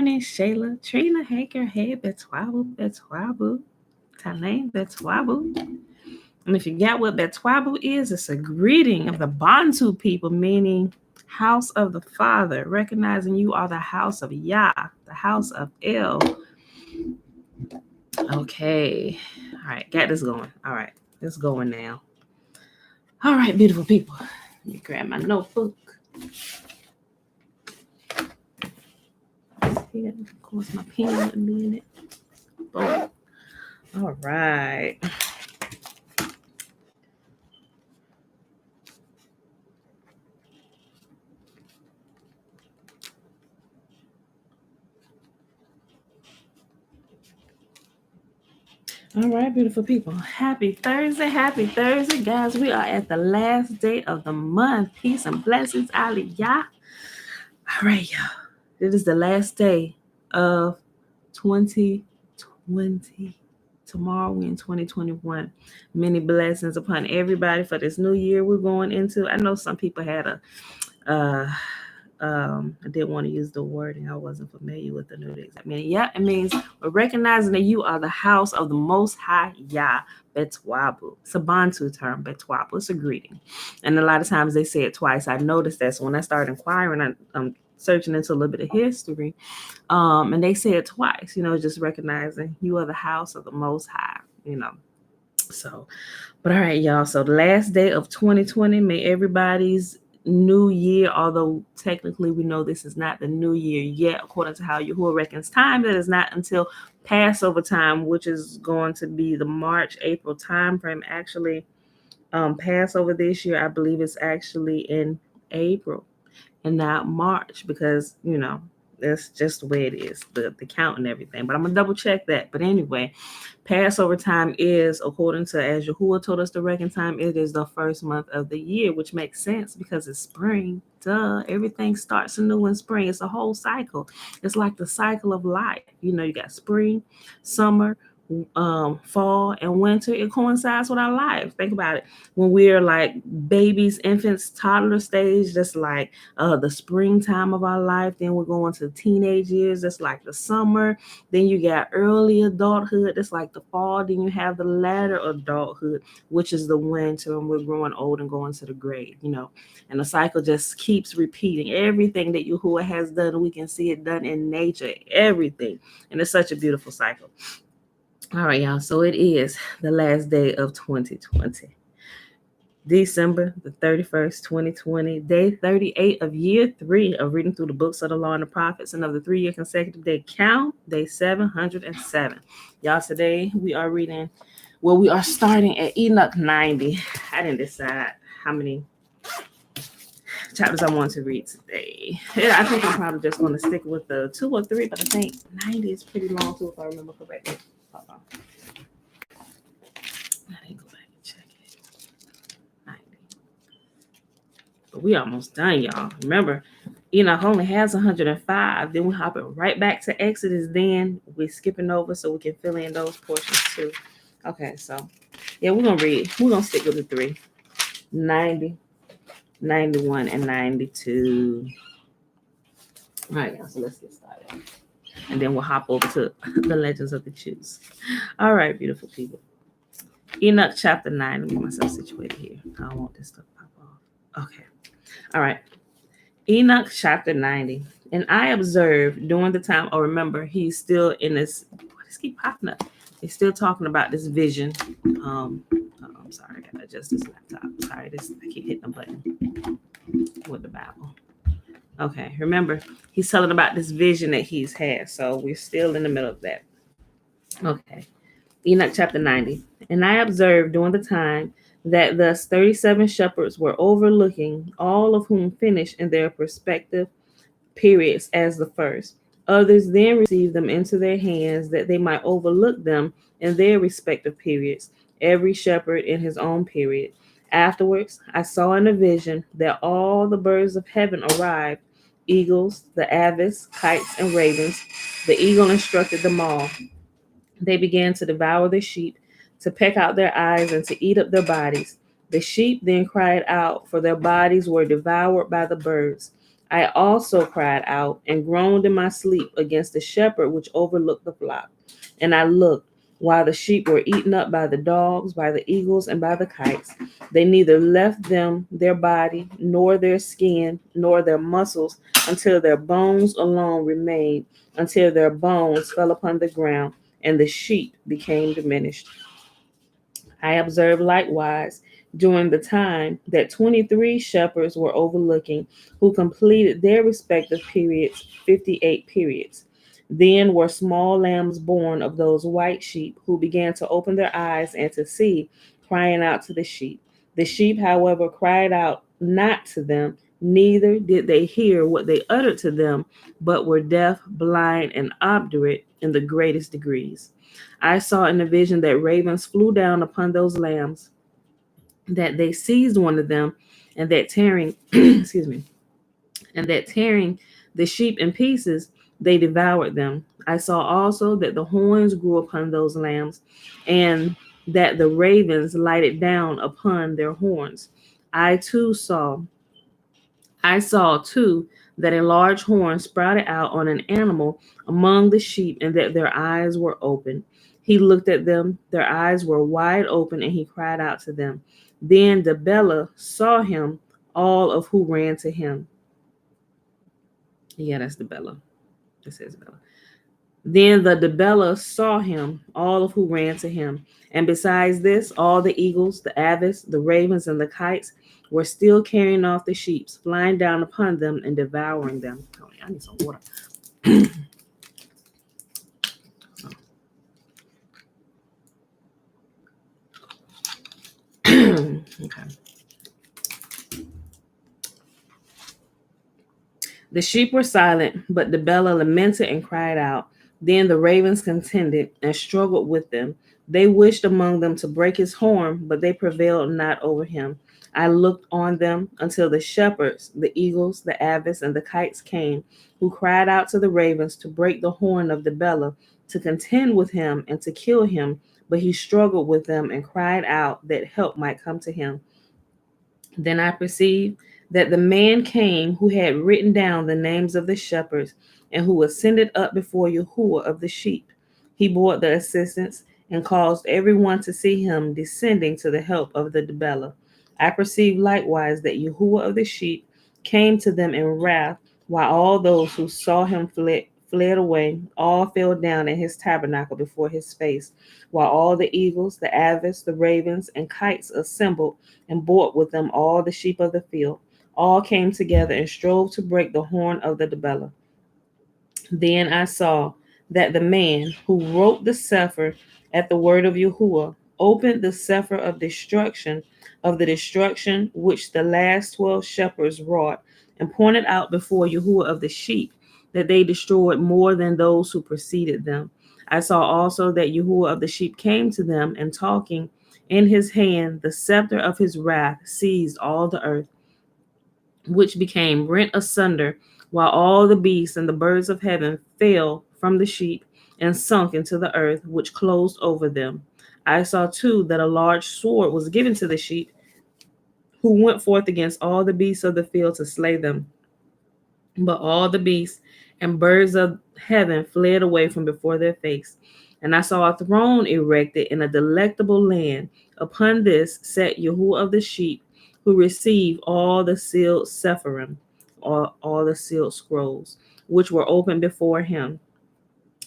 Shayla, Trina, Haker, Hey, Betwabu, Tanae, Betwabu. And if you got what Betwabu is, it's a greeting of the Bantu people, meaning house of the Father, recognizing you are the house of Yah, the house of El. Okay. All right, got this going. All right, it's going now. All right, beautiful people. Let me grab my notebook. Here, of course, my pen wouldn't be in it. Boom. All right. All right, beautiful people. Happy Thursday, guys. We are at the last day of the month. Peace and blessings, Aliyah. All right, y'all. It is the last day of 2020. Tomorrow we're in 2021. Many blessings upon everybody for this new year we're going into. I know some people had I didn't want to use the wording. I wasn't familiar with the new exact meaning. Yeah, it means we're recognizing that you are the house of the Most High Yah, Betwabu. It's a Bantu term, Betwabu. It's a greeting. And a lot of times they say it twice. I noticed that. So when I started inquiring, I'm searching into a little bit of history. And they say it twice, just recognizing you are the house of the Most High. So, but all right, y'all. So the last day of 2020, may everybody's new year, although technically we know this is not the new year yet, according to how Yahuwah reckons time, that is not until Passover time, which is going to be the March-April time frame. Actually, Passover this year, I believe it's actually in April and not March, because that's just the way it is, the count and everything. But I'm gonna double check that. But anyway, Passover time is, according to as Yahuwah told us to reckon time, it is the first month of the year, which makes sense because it's spring. Duh, everything starts anew in spring. It's a whole cycle. It's like the cycle of life. You got spring, summer, fall, and winter. It coincides with our life. Think about it. When we're like babies, infants, toddler stage, that's like the springtime of our life. Then we're going to teenage years. That's like the summer. Then you got early adulthood. That's like the fall. Then you have the latter adulthood, which is the winter, and we're growing old and going to the grave. And the cycle just keeps repeating. Everything that Yahuwah has done, we can see it done in nature. Everything, and it's such a beautiful cycle. All right, y'all. So it is the last day of 2020. December the 31st, 2020, day 38 of year 3 of reading through the books of the law and the prophets, and of the 3-year consecutive day count, day 707. Y'all, today we are reading, we are starting at Enoch 90. I didn't decide how many chapters I want to read today. Yeah, I think I'm probably just going to stick with the 2 or 3, but I think 90 is pretty long too, if I remember correctly. Hold on. I didn't go back and check it. 90. But we almost done, y'all. Remember, Enoch only has 105. Then we're hopping right back to Exodus. Then we're skipping over so we can fill in those portions too. Okay, so yeah, we're going to read. We're going to stick with the 3. 90, 91, and 92. All right, y'all, so let's get started. And then we'll hop over to the Legends of the Jews. All right, beautiful people. Enoch chapter 9. Let me get myself situated here. I don't want this stuff to pop off. Okay. All right. Enoch chapter 90. And I observed during the time, remember, he's still in this, why does keep popping up? He's still talking about this vision. I'm sorry, I gotta adjust this laptop. Sorry, I keep hitting the button with the Bible. Okay, remember, he's telling about this vision that he's had. So we're still in the middle of that. Okay. Enoch chapter 90. And I observed during the time that thus 37 shepherds were overlooking, all of whom finished in their respective periods as the first. Others then received them into their hands that they might overlook them in their respective periods, every shepherd in his own period. Afterwards, I saw in a vision that all the birds of heaven arrived, eagles, the aves, kites, and ravens. The eagle instructed them all. They began to devour the sheep, to peck out their eyes, and to eat up their bodies. The sheep then cried out, for their bodies were devoured by the birds. I also cried out and groaned in my sleep against the shepherd which overlooked the flock. And I looked, while the sheep were eaten up by the dogs, by the eagles, and by the kites. They neither left them their body, nor their skin, nor their muscles, until their bones alone remained, until their bones fell upon the ground, and the sheep became diminished. I observed likewise during the time that 23 shepherds were overlooking, who completed their respective periods, 58 periods. Then were small lambs born of those white sheep, who began to open their eyes and to see, crying out to the sheep. The sheep, however, cried out not to them, neither did they hear what they uttered to them, but were deaf, blind, and obdurate in the greatest degrees. I saw in the vision that ravens flew down upon those lambs, that they seized one of them, and that tearing, excuse me, and that tearing the sheep in pieces, they devoured them. I saw also that the horns grew upon those lambs, and that the ravens lighted down upon their horns. I too saw I saw too that a large horn sprouted out on an animal among the sheep, and that their eyes were open. He looked at them, their eyes were wide open, and he cried out to them. Then Debella saw him, all of who ran to him. Yeah, that's Debella. It says Bella. Then the Debella saw him, all of who ran to him. And besides this, all the eagles, the avis, the ravens, and the kites were still carrying off the sheep, flying down upon them and devouring them. Oh, yeah, I need some water. Okay. The sheep were silent, but Debella lamented and cried out. Then the ravens contended and struggled with them. They wished among them to break his horn, but they prevailed not over him. I looked on them until the shepherds, the eagles, the avis, and the kites came, who cried out to the ravens to break the horn of Debella, to contend with him and to kill him. But he struggled with them and cried out that help might come to him. Then I perceived that the man came who had written down the names of the shepherds, and who ascended up before Yahuwah of the sheep. He brought the assistants and caused everyone to see him descending to the help of the Debella. I perceived likewise that Yahuwah of the sheep came to them in wrath, while all those who saw him fled away, all fell down in his tabernacle before his face, while all the eagles, the avis, the ravens, and kites assembled and brought with them all the sheep of the field. All came together and strove to break the horn of the Debella. Then I saw that the man who wrote the sefer at the word of Yahuwah opened the sefer of the destruction which the last 12 shepherds wrought, and pointed out before Yahuwah of the sheep that they destroyed more than those who preceded them. I saw also that Yahuwah of the sheep came to them, and talking in his hand, the scepter of his wrath seized all the earth, which became rent asunder, while all the beasts and the birds of heaven fell from the sheep and sunk into the earth, which closed over them. I saw too that a large sword was given to the sheep, who went forth against all the beasts of the field to slay them. But all the beasts and birds of heaven fled away from before their face. And I saw a throne erected in a delectable land. Upon this sat Yahuwah of the sheep, who received all the sealed sephirim, all the sealed scrolls, which were opened before him.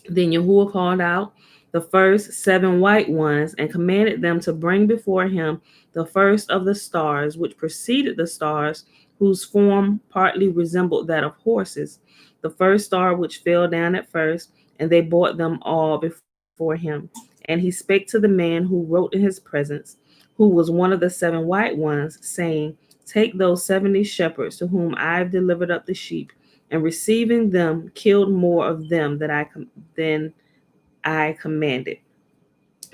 Then Yahuwah called out the first 7 white ones, and commanded them to bring before him the first of the stars, which preceded the stars, whose form partly resembled that of horses, the first star which fell down at first, and they brought them all before him. And he spake to the man who wrote in his presence, who was one of the 7 white ones, saying, Take those 70 shepherds to whom I have delivered up the sheep, and receiving them, killed more of them than I commanded.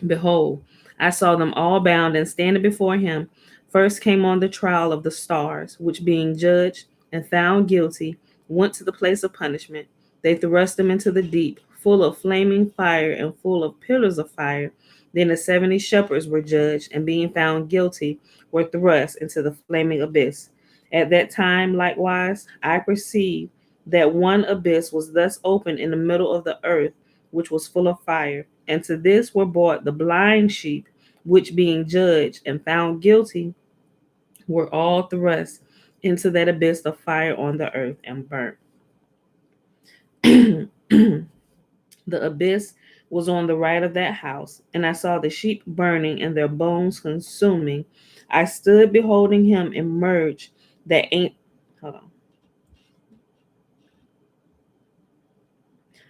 Behold, I saw them all bound and standing before him. First came on the trial of the stars, which being judged and found guilty, went to the place of punishment. They thrust them into the deep, full of flaming fire and full of pillars of fire. Then the 70 shepherds were judged, and being found guilty, were thrust into the flaming abyss. At that time, likewise, I perceived that one abyss was thus opened in the middle of the earth, which was full of fire. And to this were brought the blind sheep, which being judged and found guilty, were all thrust into that abyss of fire on the earth and burnt. The abyss was on the right of that house, and I saw the sheep burning and their bones consuming. I stood beholding him emerge that ain't hold on.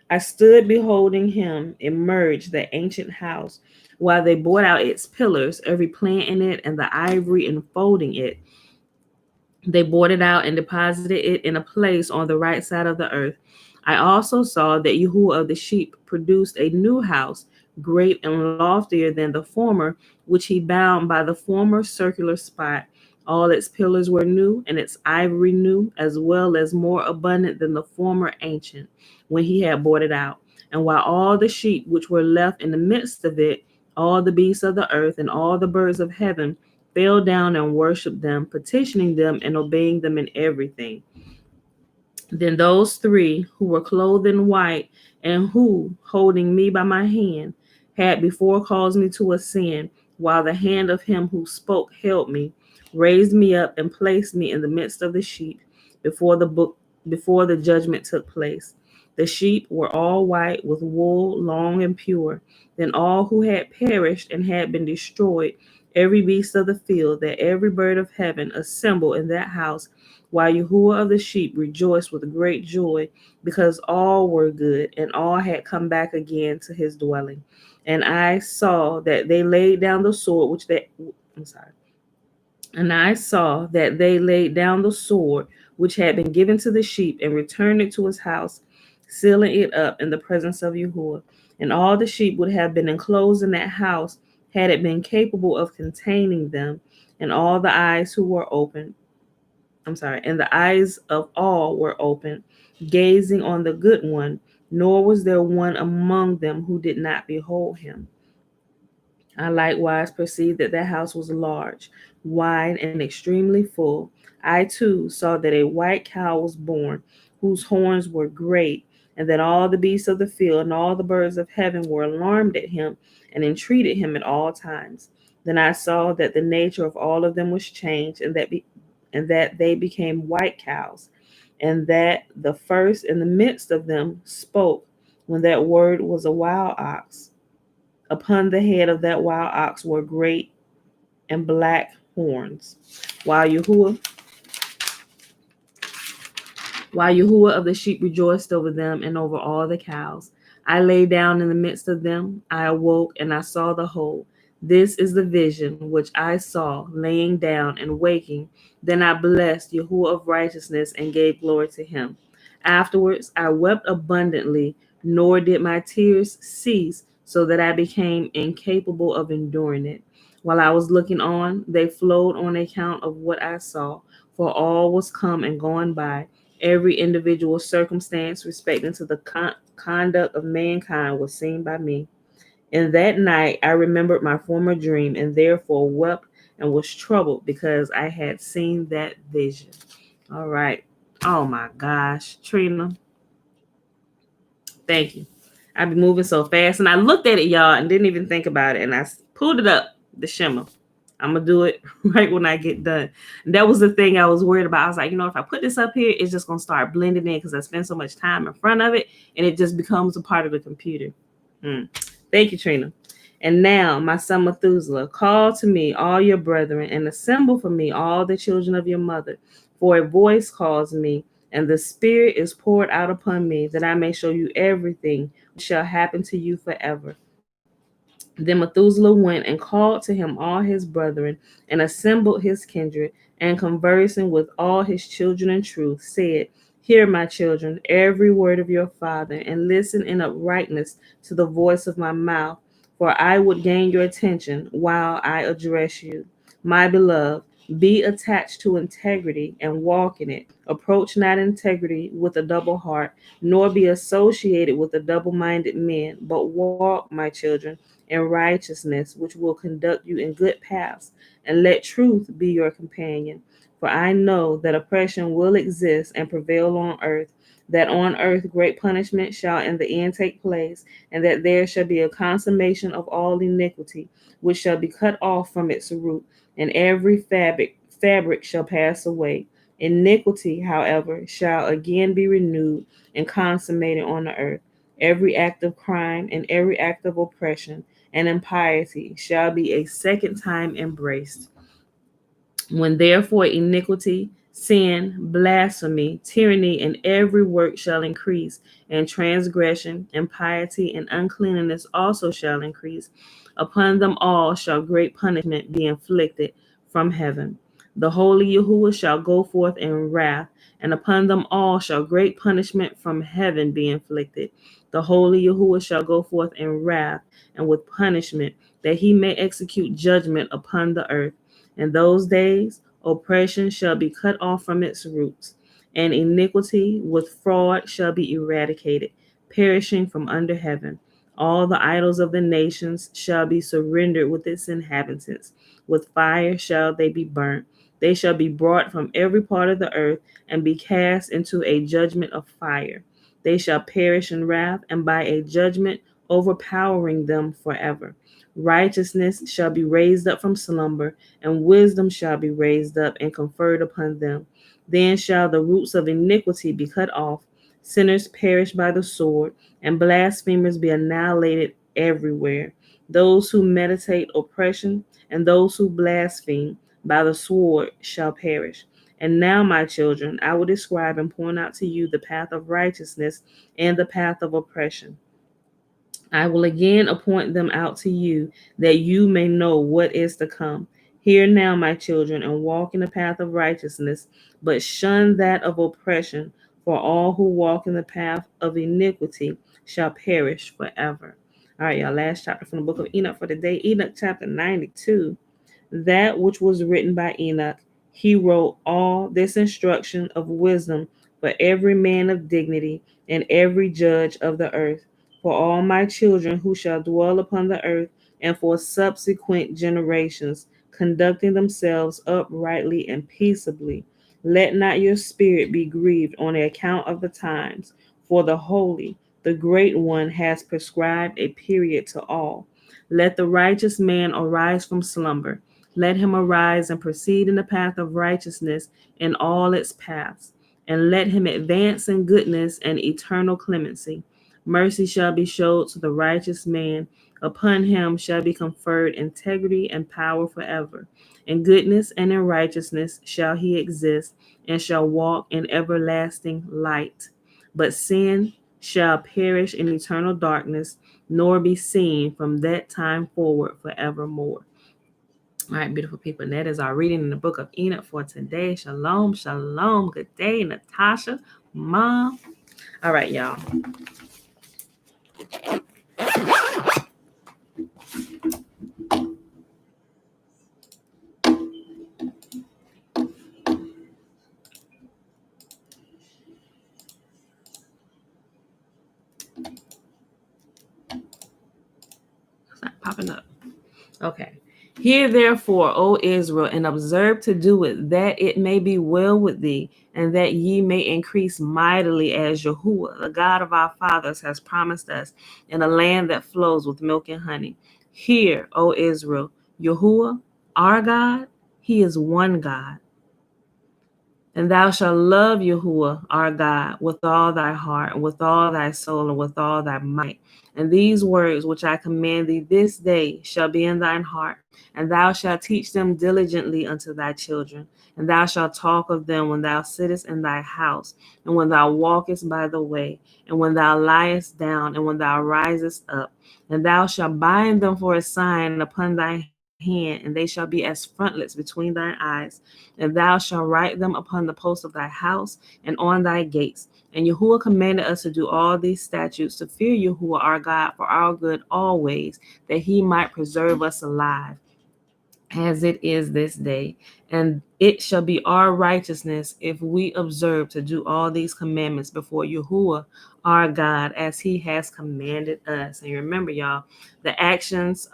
I stood beholding him emerge the ancient house, while they brought out its pillars, every plank in it, and the ivory enfolding it. They brought it out and deposited it in a place on the right side of the earth. I also saw that Yahuwah of the sheep produced a new house, great and loftier than the former, which he bound by the former circular spot. All its pillars were new, and its ivory new, as well as more abundant than the former ancient, when he had brought it out. And while all the sheep which were left in the midst of it, all the beasts of the earth, and all the birds of heaven, fell down and worshipped them, petitioning them and obeying them in everything. Then those three who were clothed in white, and who, holding me by my hand, had before caused me to ascend, while the hand of him who spoke held me, raised me up and placed me in the midst of the sheep before the judgment took place. The sheep were all white with wool long and pure. Then all who had perished and had been destroyed, every beast of the field, that every bird of heaven, assembled in that house, while Yahuwah of the sheep rejoiced with great joy, because all were good, and all had come back again to his dwelling. And I saw that they laid down the sword which they I'm sorry. And I saw that they laid down the sword which had been given to the sheep, and returned it to his house, sealing it up in the presence of Yahuwah. And all the sheep would have been enclosed in that house, had it been capable of containing them. And all the eyes who were open, and the eyes of all were open, gazing on the good one, nor was there one among them who did not behold him. I likewise perceived that house was large, wide, and extremely full. I too saw that a white cow was born, whose horns were great, and that all the beasts of the field and all the birds of heaven were alarmed at him and entreated him at all times. Then I saw that the nature of all of them was changed, and that they became white cows, and that the first in the midst of them spoke, when that word was a wild ox. Upon the head of that wild ox were great and black horns. While Yahuwah of the sheep rejoiced over them and over all the cows. I lay down in the midst of them. I awoke, and I saw the whole. This is the vision which I saw, laying down and waking. Then I blessed Yahuwah of righteousness and gave glory to him. Afterwards I wept abundantly, nor did my tears cease, so that I became incapable of enduring it. While I was looking on, they flowed on account of what I saw, for all was come and gone by. Every individual circumstance respecting to the conduct of mankind was seen by me. In that night I remembered my former dream, and therefore wept and was troubled, because I had seen that vision. All right. Oh my gosh, Trina, thank you. I've been moving so fast, and I looked at it, y'all, and didn't even think about it, and I pulled it up, the shimmer. I'm gonna do it right when I get done. And that was the thing I was worried about. I was like, if I put this up here, it's just gonna start blending in, because I spend so much time in front of it, and it just becomes a part of the computer. Thank you, Trina. And now, my son Methuselah, call to me all your brethren, and assemble for me all the children of your mother. For a voice calls me, and the Spirit is poured out upon me, that I may show you everything which shall happen to you forever. Then Methuselah went and called to him all his brethren, and assembled his kindred, and conversing with all his children in truth, said, Hear, my children, every word of your father, and listen in uprightness to the voice of my mouth, for I would gain your attention while I address you. My beloved, be attached to integrity and walk in it. Approach not integrity with a double heart, nor be associated with a double-minded men, but walk, my children, in righteousness, which will conduct you in good paths, and let truth be your companion. For I know that oppression will exist and prevail on earth, that on earth great punishment shall in the end take place, and that there shall be a consummation of all iniquity, which shall be cut off from its root, and every fabric shall pass away. Iniquity, however, shall again be renewed and consummated on the earth. Every act of crime and every act of oppression and impiety shall be a second time embraced. When therefore iniquity, sin, blasphemy, tyranny, and every work shall increase, and transgression, impiety, and uncleanness also shall increase, upon them all shall great punishment be inflicted from heaven. The holy Yahuwah shall go forth in wrath, and upon them all shall great punishment from heaven be inflicted. The holy Yahuwah shall go forth in wrath and with punishment, that he may execute judgment upon the earth. In those days, oppression shall be cut off from its roots, and iniquity with fraud shall be eradicated, perishing from under heaven. All the idols of the nations shall be surrendered with its inhabitants. With fire shall they be burnt. They shall be brought from every part of the earth and be cast into a judgment of fire. They shall perish in wrath and by a judgment overpowering them forever. Righteousness shall be raised up from slumber, and wisdom shall be raised up and conferred upon them. Then shall the roots of iniquity be cut off, sinners perish by the sword, and blasphemers be annihilated everywhere. Those who meditate oppression and those who blaspheme by the sword shall perish. And now, my children, I will describe and point out to you the path of righteousness and the path of oppression. I will again appoint them out to you, that you may know what is to come. Hear now, my children, and walk in the path of righteousness, but shun that of oppression, for all who walk in the path of iniquity shall perish forever. All right, y'all, last chapter from the book of Enoch for today, Enoch chapter 92. That which was written by Enoch, he wrote all this instruction of wisdom for every man of dignity and every judge of the earth, for all my children who shall dwell upon the earth, and for subsequent generations, conducting themselves uprightly and peaceably. Let not your spirit be grieved on the account of the times, for the holy, the great one, has prescribed a period to all. Let the righteous man arise from slumber. Let him arise and proceed in the path of righteousness in all its paths, and let him advance in goodness and eternal clemency. Mercy shall be showed to the righteous man. Upon him shall be conferred integrity and power forever. In goodness and in righteousness shall he exist, and shall walk in everlasting light. But sin shall perish in eternal darkness, nor be seen from that time forward forevermore. All right, beautiful people. And that is our reading in the book of Enoch for today. Shalom, shalom. Good day, Natasha, Mom. All right, y'all. It's not popping up. Okay. Hear therefore, O Israel, and observe to do it, that it may be well with thee, and that ye may increase mightily, as Yahuwah, the God of our fathers, has promised us, in a land that flows with milk and honey. Hear, O Israel, Yahuwah, our God, he is one God. And thou shalt love Yahuwah our God with all thy heart, and with all thy soul, and with all thy might. And these words which I command thee this day shall be in thine heart, and thou shalt teach them diligently unto thy children. And thou shalt talk of them when thou sittest in thy house, and when thou walkest by the way, and when thou liest down, and when thou risest up. And thou shalt bind them for a sign upon thy hand, and they shall be as frontlets between thine eyes. And thou shalt write them upon the posts of thy house and on thy gates. And Yahuwah commanded us to do all these statutes, to fear Yahuwah our God for our good always, that he might preserve us alive, as it is this day. And it shall be our righteousness if we observe to do all these commandments before Yahuwah our God as he has commanded us. And remember, y'all, the actions,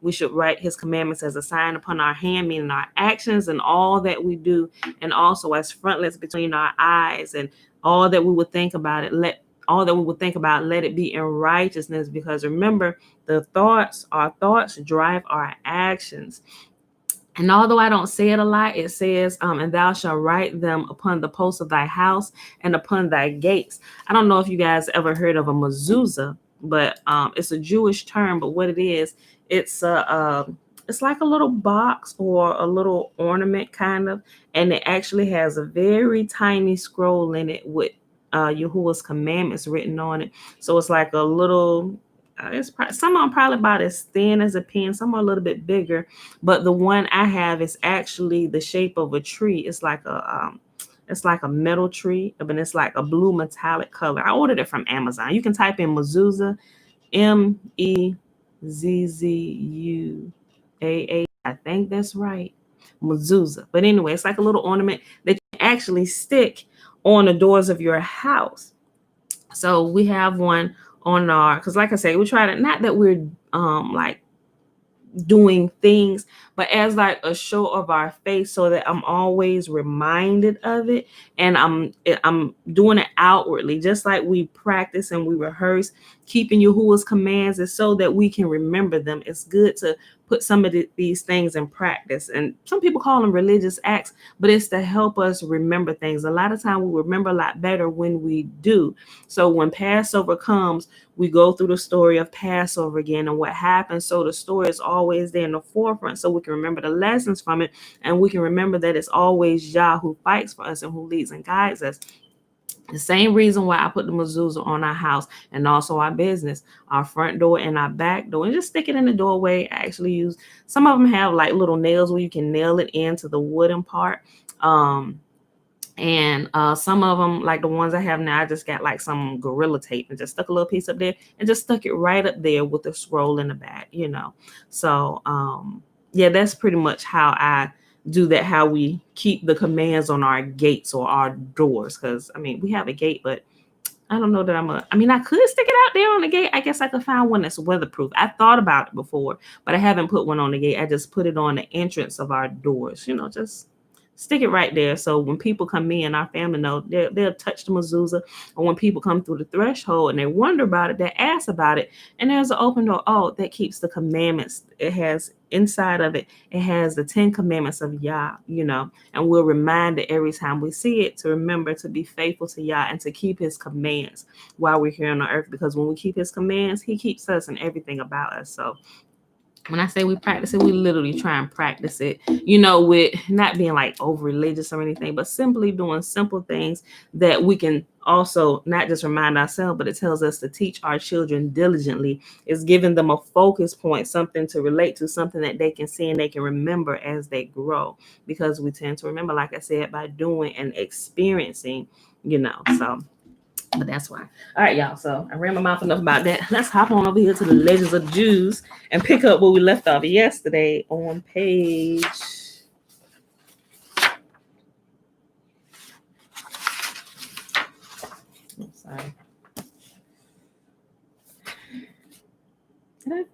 we should write his commandments as a sign upon our hand, meaning our actions and all that we do, and also as frontlets between our eyes, and all that we would think about it, let it be in righteousness, because remember, our thoughts drive our actions. And although I don't say it a lot, it says, and thou shalt write them upon the posts of thy house and upon thy gates. I don't know if you guys ever heard of a mezuzah, but it's a Jewish term. But what it is, it's it's like a little box or a little ornament kind of, and it actually has a very tiny scroll in it with Yahuwah's commandments written on it. So it's like a little. Some of them probably about as thin as a pen. Some are a little bit bigger, but the one I have is actually the shape of a tree. It's like a metal tree, but it's like a blue metallic color. I ordered it from Amazon. You can type in mezuzah, Mezzuzaa. I think that's right, mezuzah. But anyway, it's like a little ornament that you actually stick on the doors of your house. So we have one on our, because like I say, we try to, not that we're like doing things, but as like a show of our faith, so that I'm always reminded of it, and I'm doing it outwardly, just like we practice and we rehearse keeping Yahuwah's commands, is so that we can remember them. It's good to put some of these things in practice, and some people call them religious acts, but it's to help us remember things. A lot of time we remember a lot better when we do. So when Passover comes, we go through the story of Passover again and what happened. So the story is always there in the forefront, so we can remember the lessons from it, and we can remember that it's always Yah who fights for us and who leads and guides us. The same reason why I put the mezuzah on our house and also our business, our front door and our back door, and just stick it in the doorway. I actually use, some of them have like little nails where you can nail it into the wooden part. And some of them, like the ones I have now, I just got like some Gorilla Tape and just stuck a little piece up there and just stuck it right up there with the scroll in the back, So yeah, that's pretty much how I do that, how we keep the commands on our gates or our doors. Because I mean, we have a gate, but I don't know that I could stick it out there on the gate. I guess I could find one that's weatherproof. I thought about it before, but I haven't put one on the gate. I just put it on the entrance of our doors, just stick it right there. So when people come in, our family know, they'll touch the mezuzah. Or when people come through the threshold and they wonder about it, they ask about it, and there's an open door. Oh, that keeps the commandments. It has inside of it, it has the 10 commandments of Yah, and we're reminded every time we see it to remember to be faithful to Yah and to keep his commands while we're here on the earth, because when we keep his commands, he keeps us and everything about us. So when I say we practice it, we literally try and practice it, with not being like over religious or anything, but simply doing simple things that we can also not just remind ourselves, but it tells us to teach our children diligently. It's giving them a focus point, something to relate to, something that they can see and they can remember as they grow, because we tend to remember, like I said, by doing and experiencing, so. But that's why. All right, y'all. So I ran my mouth enough about that. Let's hop on over here to the Legends of Jews and pick up where we left off yesterday on page. Oh, sorry. Did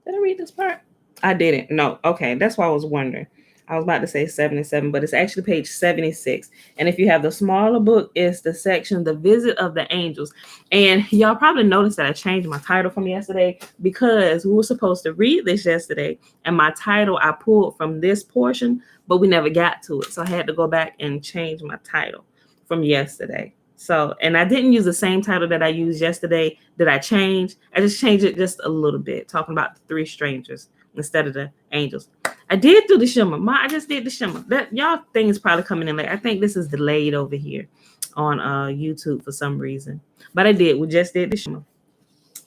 I read this part? I didn't. No. Okay. That's why I was wondering. I was about to say 77, but it's actually page 76. And if you have the smaller book, it's the section, The Visit of the Angels. And y'all probably noticed that I changed my title from yesterday, because we were supposed to read this yesterday. And my title I pulled from this portion, but we never got to it. So I had to go back and change my title from yesterday. So, and I didn't use the same title that I used yesterday. Did I change? I just changed it just a little bit, talking about the 3 strangers instead of the angels. I did do the shimmer. I just did the shimmer. That y'all thing is probably coming in late. I think this is delayed over here on YouTube for some reason. But I did. We just did the shimmer.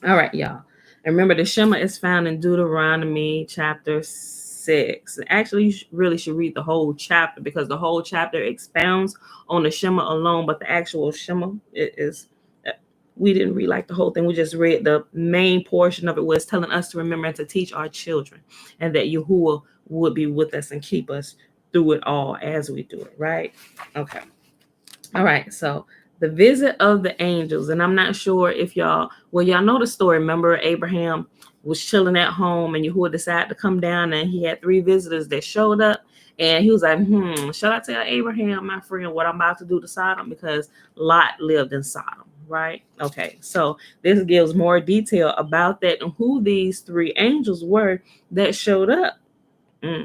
All right, y'all. And remember, the shimmer is found in Deuteronomy chapter 6. Actually, you really should read the whole chapter, because the whole chapter expounds on the shimmer alone. But the actual shimmer, we didn't read like the whole thing. We just read the main portion of it, was telling us to remember and to teach our children, and that Yahuwah would be with us and keep us through it all as we do it, right? Okay. All right. So The visit of the angels. And I'm not sure if y'all know the story. Remember, Abraham was chilling at home and Yahuwah decided to come down, and he had 3 visitors that showed up. And he was like, should I tell Abraham, my friend, what I'm about to do to Sodom? Because Lot lived in Sodom, right? Okay, so this gives more detail about that and who these 3 angels were that showed up.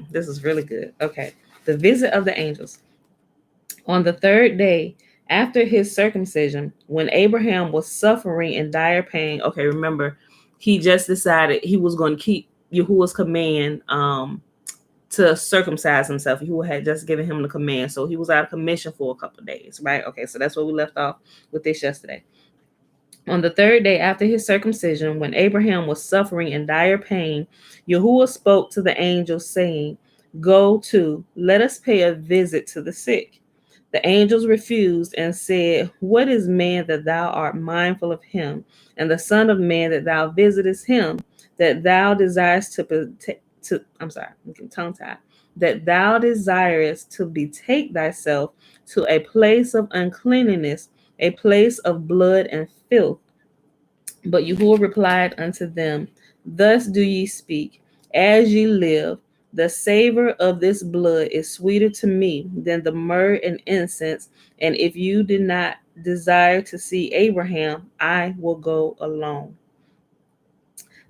This is really good. Okay, the visit of the angels. On the 3rd day after his circumcision, when Abraham was suffering in dire pain, okay, remember, he just decided he was going to keep Yahuwah's command to circumcise himself. Yahuwah had just given him the command, so he was out of commission for a couple of days, right? Okay, so that's where we left off with this yesterday. On the 3rd day after his circumcision, when Abraham was suffering in dire pain, Yahuwah spoke to the angel, saying, "Go to, let us pay a visit to the sick." The angels refused and said, "What is man that thou art mindful of him, and the son of man that thou visitest him, that thou desirest that thou desirest to betake thyself to a place of uncleanness, a place of blood and filth?" But Yahuwah replied unto them, "Thus do ye speak, as ye live. The savor of this blood is sweeter to me than the myrrh and incense. And if you did not desire to see Abraham, I will go alone."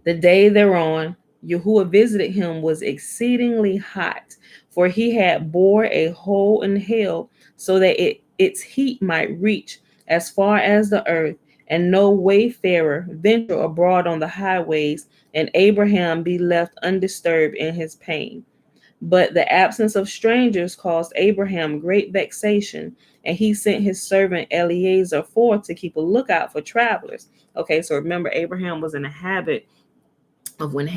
The day thereon, Yahuwah visited him was exceedingly hot, for he had bore a hole in hell, so that its heat might reach as far as the earth, and no wayfarer venture abroad on the highways, and Abraham be left undisturbed in his pain. But the absence of strangers caused Abraham great vexation, and he sent his servant Eliezer forth to keep a lookout for travelers. Okay, so remember, Abraham was in a habit of when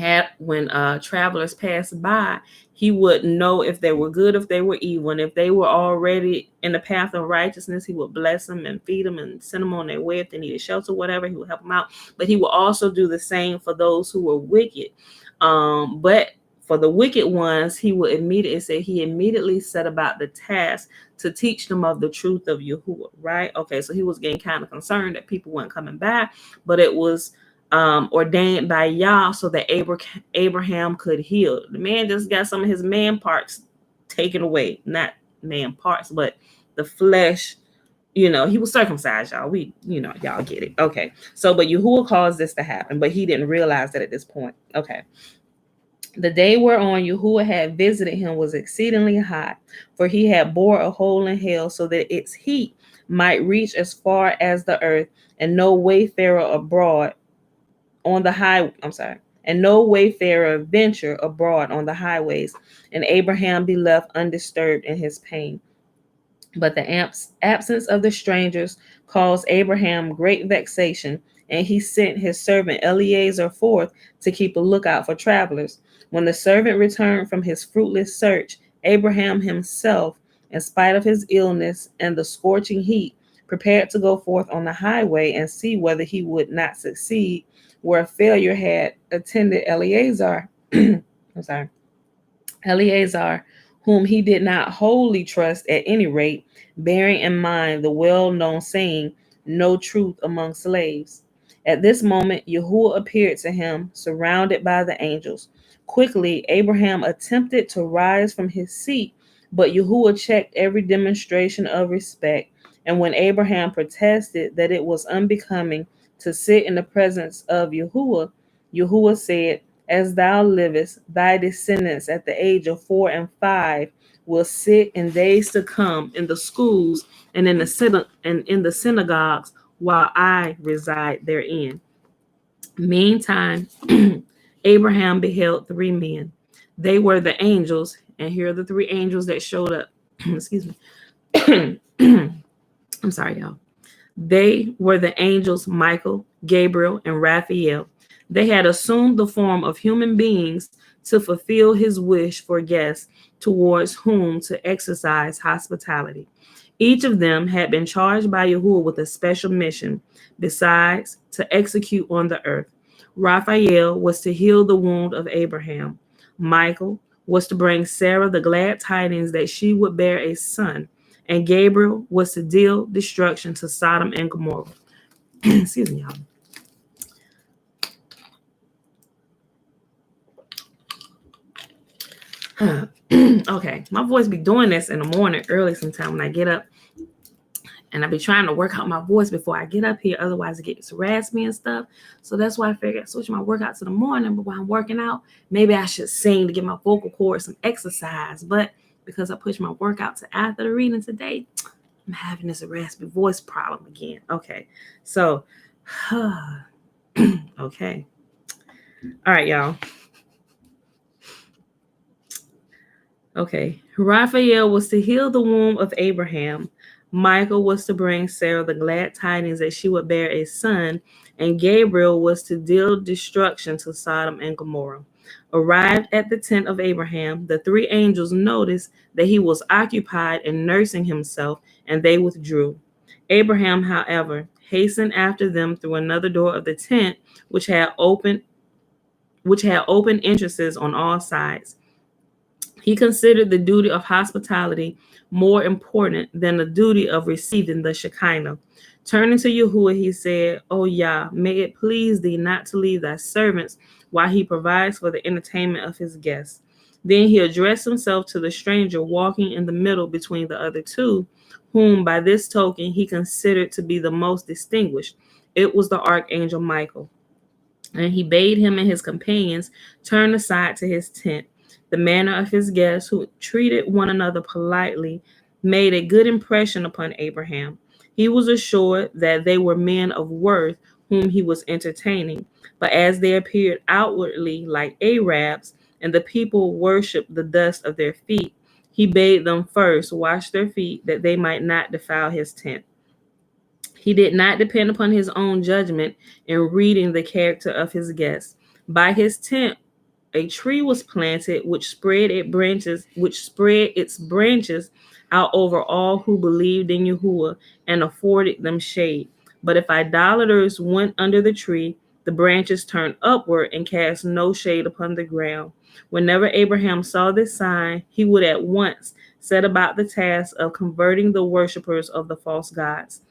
travelers passed by, he would know if they were good, if they were evil, and if they were already in the path of righteousness, he would bless them and feed them and send them on their way. If they needed shelter, whatever, he would help them out. But he would also do the same for those who were wicked. But for the wicked ones, he immediately set about the task to teach them of the truth of Yahuwah, right? Okay, so he was getting kind of concerned that people weren't coming back, but it was ordained by Yah so that Abraham could heal. The man just got some of his man parts taken away. Not man parts, but the flesh. He was circumcised, y'all. Y'all get it. Okay. So, but Yahuwah caused this to happen, but he didn't realize that at this point. Okay. The day whereon Yahuwah had visited him was exceedingly hot, for he had bore a hole in hell, so that its heat might reach as far as the earth, and no wayfarer abroad on the and no wayfarer venture abroad on the highways, and Abraham be left undisturbed in his pain. But the absence of the strangers caused Abraham great vexation, and he sent his servant Eliezer forth to keep a lookout for travelers. When the servant returned from his fruitless search, Abraham himself, in spite of his illness and the scorching heat, prepared to go forth on the highway and see whether he would not succeed, where failure had attended Eleazar, whom he did not wholly trust at any rate, bearing in mind the well-known saying, "No truth among slaves." At this moment, Yahuwah appeared to him, surrounded by the angels. Quickly, Abraham attempted to rise from his seat, but Yahuwah checked every demonstration of respect. And when Abraham protested that it was unbecoming to sit in the presence of Yahuwah, Yahuwah said, "As thou livest, thy descendants at the age of 4 and 5 will sit in days to come in the schools and in the synagogues, while I reside therein." Meantime, Abraham beheld 3 men. They were the angels, and here are the 3 angels that showed up. Excuse me. I'm sorry, y'all. They were the angels Michael, Gabriel, and Raphael. They had assumed the form of human beings to fulfill his wish for guests towards whom to exercise hospitality. Each of them had been charged by Yahuwah with a special mission, besides to execute on the earth. Raphael was to heal the wound of Abraham. Michael was to bring Sarah the glad tidings that she would bear a son. and Gabriel was to deal destruction to Sodom and Gomorrah. Excuse me, y'all. Okay, my voice be doing this in the morning early sometime when I get up, and I be trying to work out my voice before I get up here, otherwise it gets raspy and stuff. So that's why I figured I'd switch my workout to the morning, but while I'm working out, maybe I should sing to get my vocal cords some exercise. But because I pushed my workout to after the reading today, I'm having this raspy voice problem again. Okay, so okay, all right, y'all. Okay, Raphael was to heal the womb of Abraham. Michael was to bring Sarah the glad tidings that she would bear a son, and Gabriel was to deal destruction to Sodom and Gomorrah. Arrived at the tent of Abraham, the three angels noticed that he was occupied in nursing himself, and they withdrew. Abraham, however, hastened after them through another door of the tent, which had open entrances on all sides. He considered the duty of hospitality more important than the duty of receiving the Shekinah. Turning to Yahuwah, he said, "O Yah, may it please thee not to leave thy servants while he provides for the entertainment of his guests." Then he addressed himself to the stranger walking in the middle between the other two, whom by this token he considered to be the most distinguished. It was the archangel Michael. And he bade him and his companions turn aside to his tent. The manner of his guests, who treated one another politely, made a good impression upon Abraham. He was assured that they were men of worth whom he was entertaining. But as they appeared outwardly like Arabs, and the people worshipped the dust of their feet, he bade them first wash their feet, that they might not defile his tent. He did not depend upon his own judgment in reading the character of his guests. By his tent, a tree was planted which spread its branches out over all who believed in Yahuwah and afforded them shade. But if idolaters went under the tree, the branches turned upward and cast no shade upon the ground. Whenever Abraham saw this sign, he would at once set about the task of converting the worshippers of the false gods.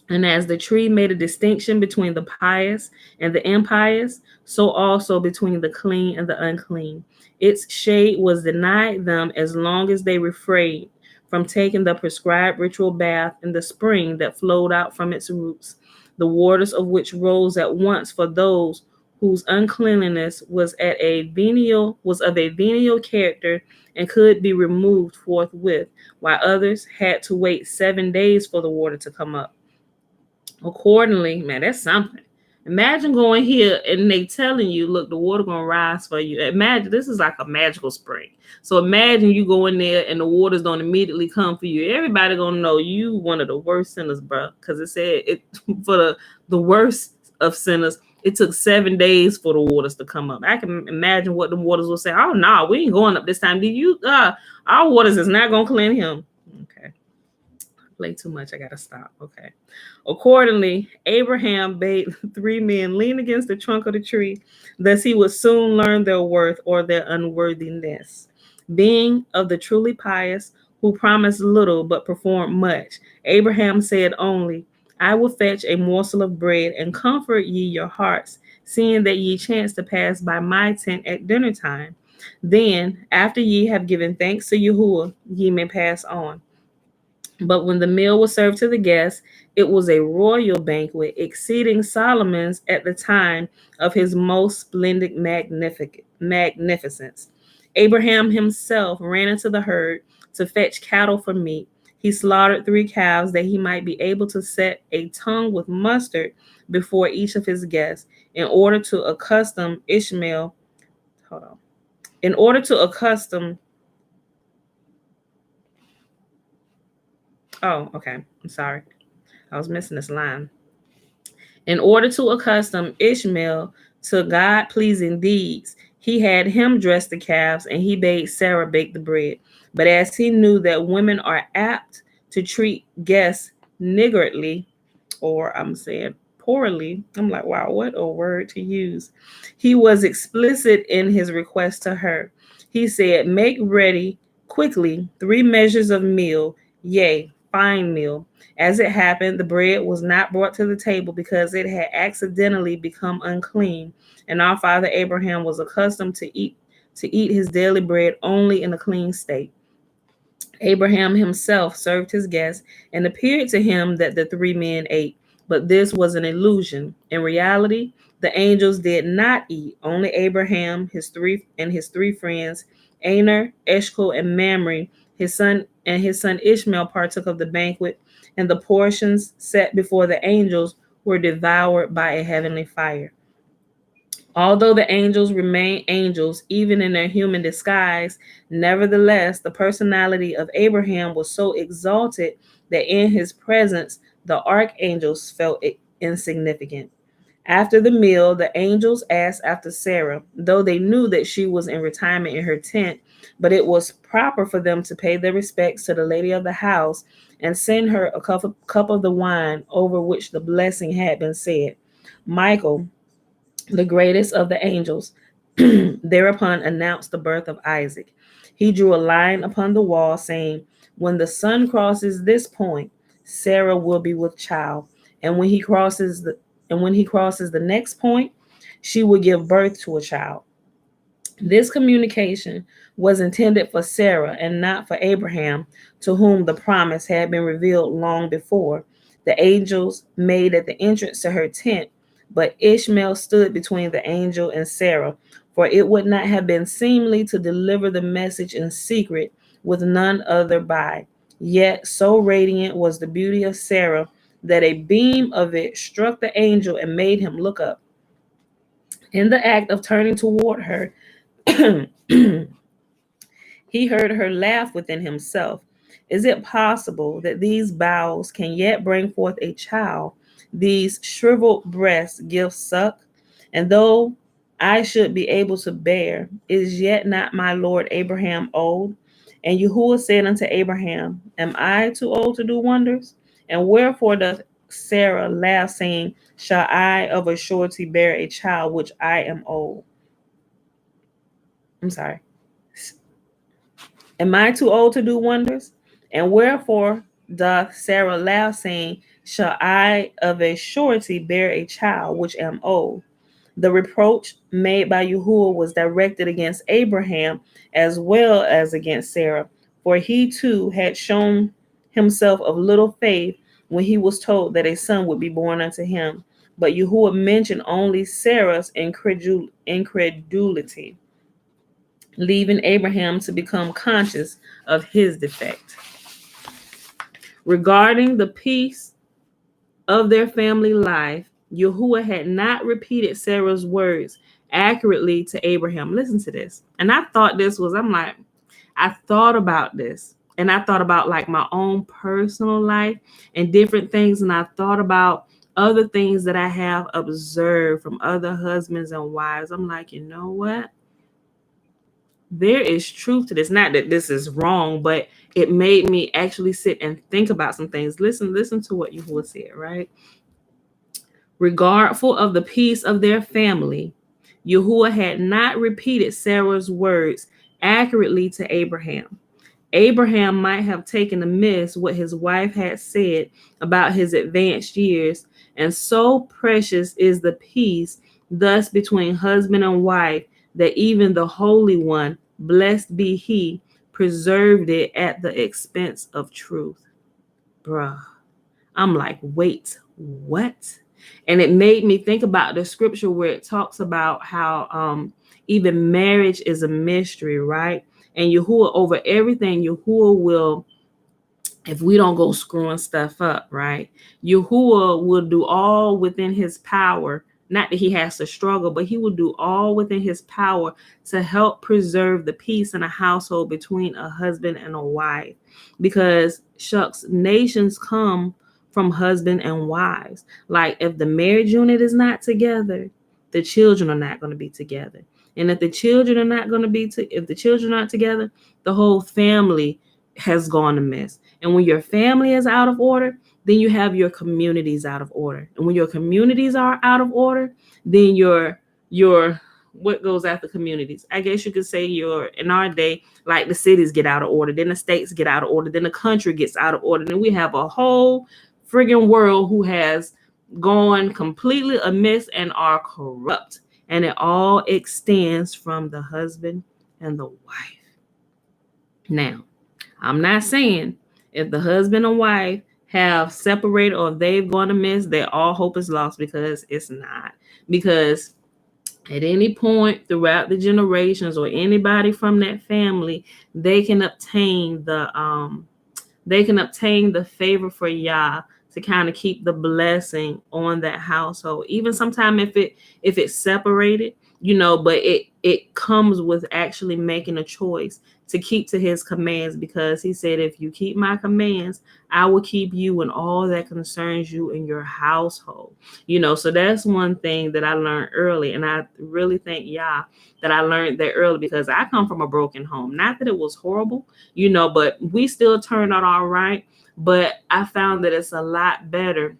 And as the tree made a distinction between the pious and the impious, so also between the clean and the unclean. Its shade was denied them as long as they refrained from taking the prescribed ritual bath in the spring that flowed out from its roots, the waters of which rose at once for those whose uncleanliness was of a venial character and could be removed forthwith, while others had to wait 7 days for the water to come up. Accordingly, man, that's something. Imagine going here and they telling you, look, the water gonna rise for you. Imagine this is like a magical spring. So imagine you go in there and the water's gonna immediately come for you. Everybody gonna know you one of the worst sinners, bro. Because it said it for the worst of sinners, it took 7 days for the waters to come up. I can imagine what the waters will say. Oh no, we ain't going up this time. Our waters is not gonna cleanse him. Okay. Play too much. I gotta stop. Okay. Accordingly, Abraham bade 3 men lean against the trunk of the tree, thus he would soon learn their worth or their unworthiness. Being of the truly pious, who promised little but performed much, Abraham said only, "I will fetch a morsel of bread and comfort ye your hearts, seeing that ye chance to pass by my tent at dinner time. Then, after ye have given thanks to Yahuwah, ye may pass on." But when the meal was served to the guests, it was a royal banquet, exceeding Solomon's at the time of his most splendid magnificence. Abraham himself ran into the herd to fetch cattle for meat. He slaughtered 3 calves that he might be able to set a tongue with mustard before each of his guests, in order to accustom Ishmael. Hold on. In order to accustom Oh, okay. I'm sorry. I was missing this line. In order to accustom Ishmael to God-pleasing deeds, he had him dress the calves and he bade Sarah bake the bread. But as he knew that women are apt to treat guests niggardly, or I'm saying poorly, I'm like, wow, what a word to use. He was explicit in his request to her. He said, "Make ready quickly 3 measures of meal yea, fine meal. As it happened, the bread was not brought to the table because it had accidentally become unclean, and our father Abraham was accustomed to eat his daily bread only in a clean state. Abraham himself served his guests, and appeared to him that the three men ate. But this was an illusion. In reality, the angels did not eat. Only Abraham, his three friends, Aner, Eshcol, and Mamre, his son Ishmael partook of the banquet, and the portions set before the angels were devoured by a heavenly fire. Although the angels remain angels, even in their human disguise, nevertheless, the personality of Abraham was so exalted that in his presence, the archangels felt insignificant. After the meal, the angels asked after Sarah, though they knew that she was in retirement in her tent, but it was proper for them to pay their respects to the lady of the house and send her a cup of the wine over which the blessing had been said. Michael, the greatest of the angels, thereupon announced the birth of Isaac. He drew a line upon the wall, saying, "When the sun crosses this point, Sarah will be with child, and when he crosses the next point, she will give birth to a child." This communication was intended for Sarah and not for Abraham, to whom the promise had been revealed long before. The angels made at the entrance to her tent, but Ishmael stood between the angel and Sarah, for it would not have been seemly to deliver the message in secret with none other by. Yet so radiant was the beauty of Sarah that a beam of it struck the angel and made him look up. In the act of turning toward her, he heard her laugh within himself. Is it possible that these bowels can yet bring forth a child? These shriveled breasts give suck? And though I should be able to bear, is yet not my Lord Abraham old? And Yahuwah said unto Abraham, Am I too old to do wonders? And wherefore doth Sarah laugh, saying, Shall I of a surety bear a child which I am old? I'm sorry. Am I too old to do wonders? And wherefore doth Sarah laugh, saying, Shall I of a surety bear a child which am old? The reproach made by Yahuwah was directed against Abraham as well as against Sarah, for he too had shown himself of little faith when he was told that a son would be born unto him. But Yahuwah mentioned only Sarah's incredulity, leaving Abraham to become conscious of his defect. Regarding the peace of their family life, Yahuwah had not repeated Sarah's words accurately to Abraham. Listen to this. And I thought I thought about this. And I thought about like my own personal life and different things. And I thought about other things that I have observed from other husbands and wives. I'm like, you know what? There is truth to this. Not that this is wrong, but it made me actually sit and think about some things. Listen to what Yahuwah said, right? Regardful of the peace of their family, Yahuwah had not repeated Sarah's words accurately to Abraham. Abraham might have taken amiss what his wife had said about his advanced years, and so precious is the peace thus between husband and wife that even the Holy One, blessed be He, preserved it at the expense of truth. Bruh. I'm like, wait, what? And it made me think about the scripture where it talks about how even marriage is a mystery, right? And Yahuwah, over everything, Yahuwah will, if we don't go screwing stuff up, right? Yahuwah will do all within his power. Not that he has to struggle, but he will do all within his power to help preserve the peace in a household between a husband and a wife. Because shucks, nations come from husband and wives. Like if the marriage unit is not together, the children are not going to be together. And if the children are not going to be if the children aren't together, the whole family has gone amiss. And when your family is out of order, then you have your communities out of order. And when your communities are out of order, then your what goes after communities? I guess you could say in our day, like the cities get out of order, then the states get out of order, then the country gets out of order. Then we have a whole friggin' world who has gone completely amiss and are corrupt. And it all extends from the husband and the wife. Now, I'm not saying if the husband and wife have separated or if they've gone amiss, that all hope is lost, because it's not. Because at any point throughout the generations or anybody from that family, they can obtain the favor for Yah to kind of keep the blessing on that household. Even sometime if it's separated, but it comes with actually making a choice to keep to his commands, because he said, if you keep my commands, I will keep you and all that concerns you in your household. So that's one thing that I learned early, and I really thank Yah that I learned that early, because I come from a broken home. Not that it was horrible, but we still turned out all right. But I found that it's a lot better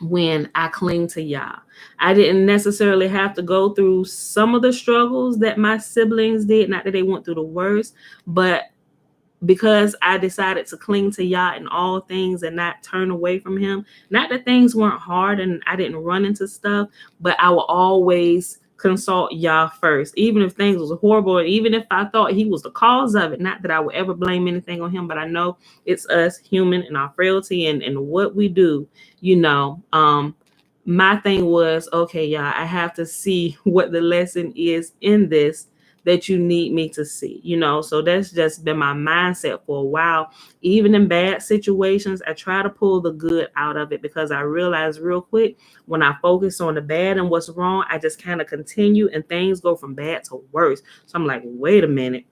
when I cling to Yah. I didn't necessarily have to go through some of the struggles that my siblings did. Not that they went through the worst, but because I decided to cling to Yah in all things and not turn away from him. Not that things weren't hard and I didn't run into stuff, but I will always consult Yah first, even if things was horrible, even if I thought he was the cause of it. Not that I would ever blame anything on him, but I know it's us human and our frailty and what we do. My thing was, okay, Yah, I have to see what the lesson is in this that you need me to see, so that's just been my mindset for a while. Even in bad situations, I try to pull the good out of it, because I realize real quick, when I focus on the bad and what's wrong, I just kind of continue and things go from bad to worse. So I'm like, wait a minute.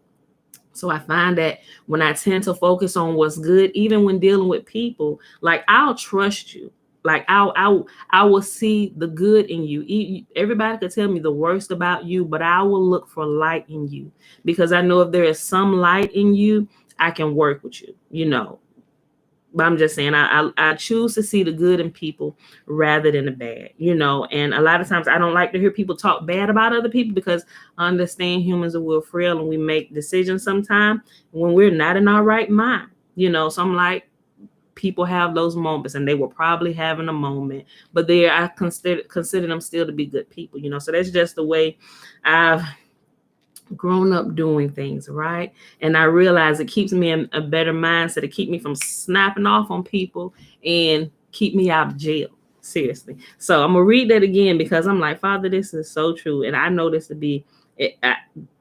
So I find that when I tend to focus on what's good, even when dealing with people, like, I'll trust you. Like, I will see the good in you. Everybody could tell me the worst about you, but I will look for light in you, because I know if there is some light in you, I can work with you, But I'm just saying, I choose to see the good in people rather than the bad, And a lot of times I don't like to hear people talk bad about other people, because I understand humans are frail and we make decisions sometimes when we're not in our right mind, So I'm like, people have those moments, and they were probably having a moment, but I consider them still to be good people, So that's just the way I've grown up doing things, right? And I realize it keeps me in a better mindset to keep me from snapping off on people and keep me out of jail. Seriously. So I'm gonna read that again, because I'm like, Father, this is so true, and I know this to be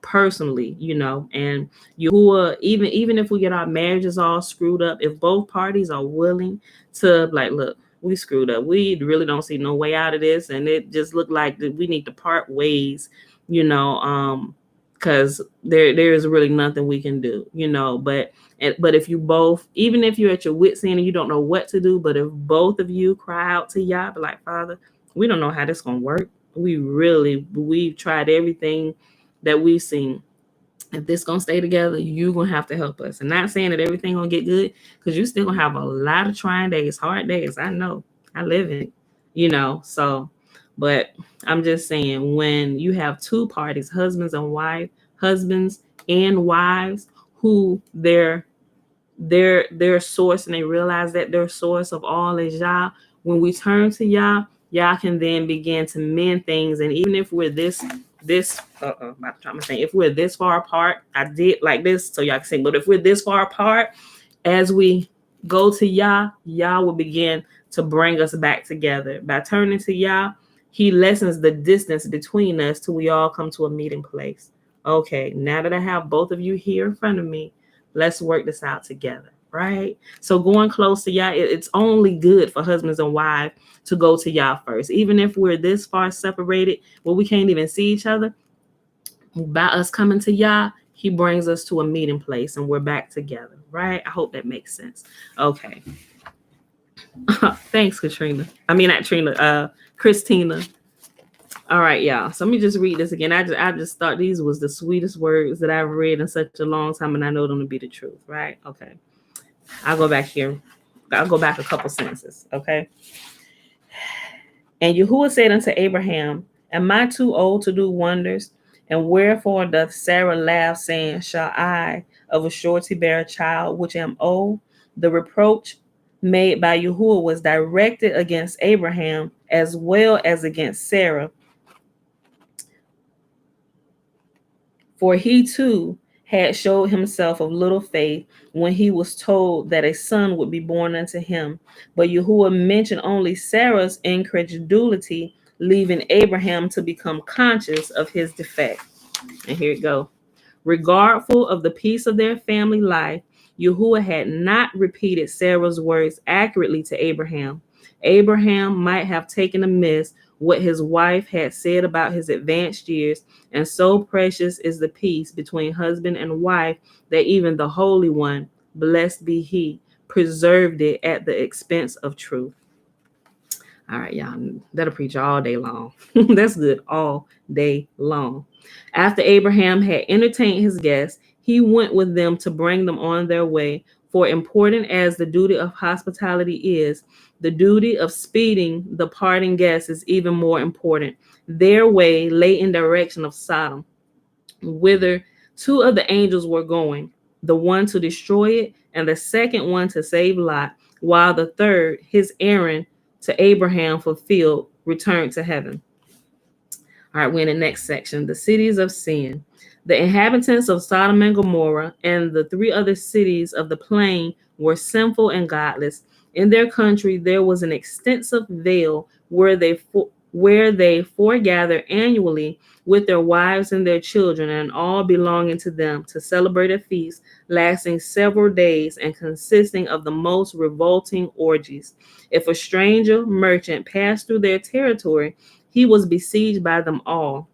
personally, and Yahuwah, even if we get our marriages all screwed up, if both parties are willing to, like, look, we screwed up, we really don't see no way out of this, and it just looked like that we need to part ways, because there is really nothing we can do, but if you both, even if you're at your wit's end and you don't know what to do, but if both of you cry out to Yah, be like, Father, we don't know how this gonna work. We've tried everything that we've seen. If this gonna stay together, you're gonna have to help us. And not saying that everything gonna get good, because you still gonna have a lot of trying days, hard days. I know, I live in it, so, but I'm just saying, when you have two parties, husbands and wives, who their source, and they realize that their source of all is Yah, when we turn to Yah, Yah can then begin to mend things. And even if we're if we're this far apart, I did like this so y'all can see, but if we're this far apart, as we go to Yah, Yah will begin to bring us back together. By turning to Yah, he lessens the distance between us till we all come to a meeting place. Okay, now that I have both of you here in front of me, let's work this out together, right? So going close to Yah, it's only good for husbands and wives to go to Yah first. Even if we're this far separated where we can't even see each other, by us coming to Yah, he brings us to a meeting place and we're back together, right? I hope that makes sense. Okay. Thanks, Katrina. I mean, not Trina, Christina. All right, y'all. So let me just read this again. I just thought these was the sweetest words that I've read in such a long time, and I know them to be the truth, right? Okay. I'll go back here. I'll go back a couple sentences, okay? And Yahuwah said unto Abraham, Am I too old to do wonders? And wherefore doth Sarah laugh, saying, Shall I of a surety bear a child which am old? The reproach made by Yahuwah was directed against Abraham as well as against Sarah, for he too had showed himself of little faith when he was told that a son would be born unto him. But Yahuwah mentioned only Sarah's incredulity, leaving Abraham to become conscious of his defect. And here it goes. Regardful of the peace of their family life, Yahuwah had not repeated Sarah's words accurately to Abraham. Abraham might have taken amiss what his wife had said about his advanced years, and so precious is the peace between husband and wife that even the Holy One, blessed be He, preserved it at the expense of truth. All right, y'all, that'll preach all day long. That's good, all day long. After Abraham had entertained his guests, he went with them to bring them on their way. For important as the duty of hospitality is, the duty of speeding the parting guests is even more important. Their way lay in direction of Sodom, whither two of the angels were going, the one to destroy it, and the second one to save Lot, while the third, his errand to Abraham fulfilled, returned to heaven. All right, we're in the next section, the cities of sin. The inhabitants of Sodom and Gomorrah and the three other cities of the plain were sinful and godless. In their country, there was an extensive vale where they foregather annually with their wives and their children and all belonging to them to celebrate a feast lasting several days and consisting of the most revolting orgies. If a stranger merchant passed through their territory, he was besieged by them all,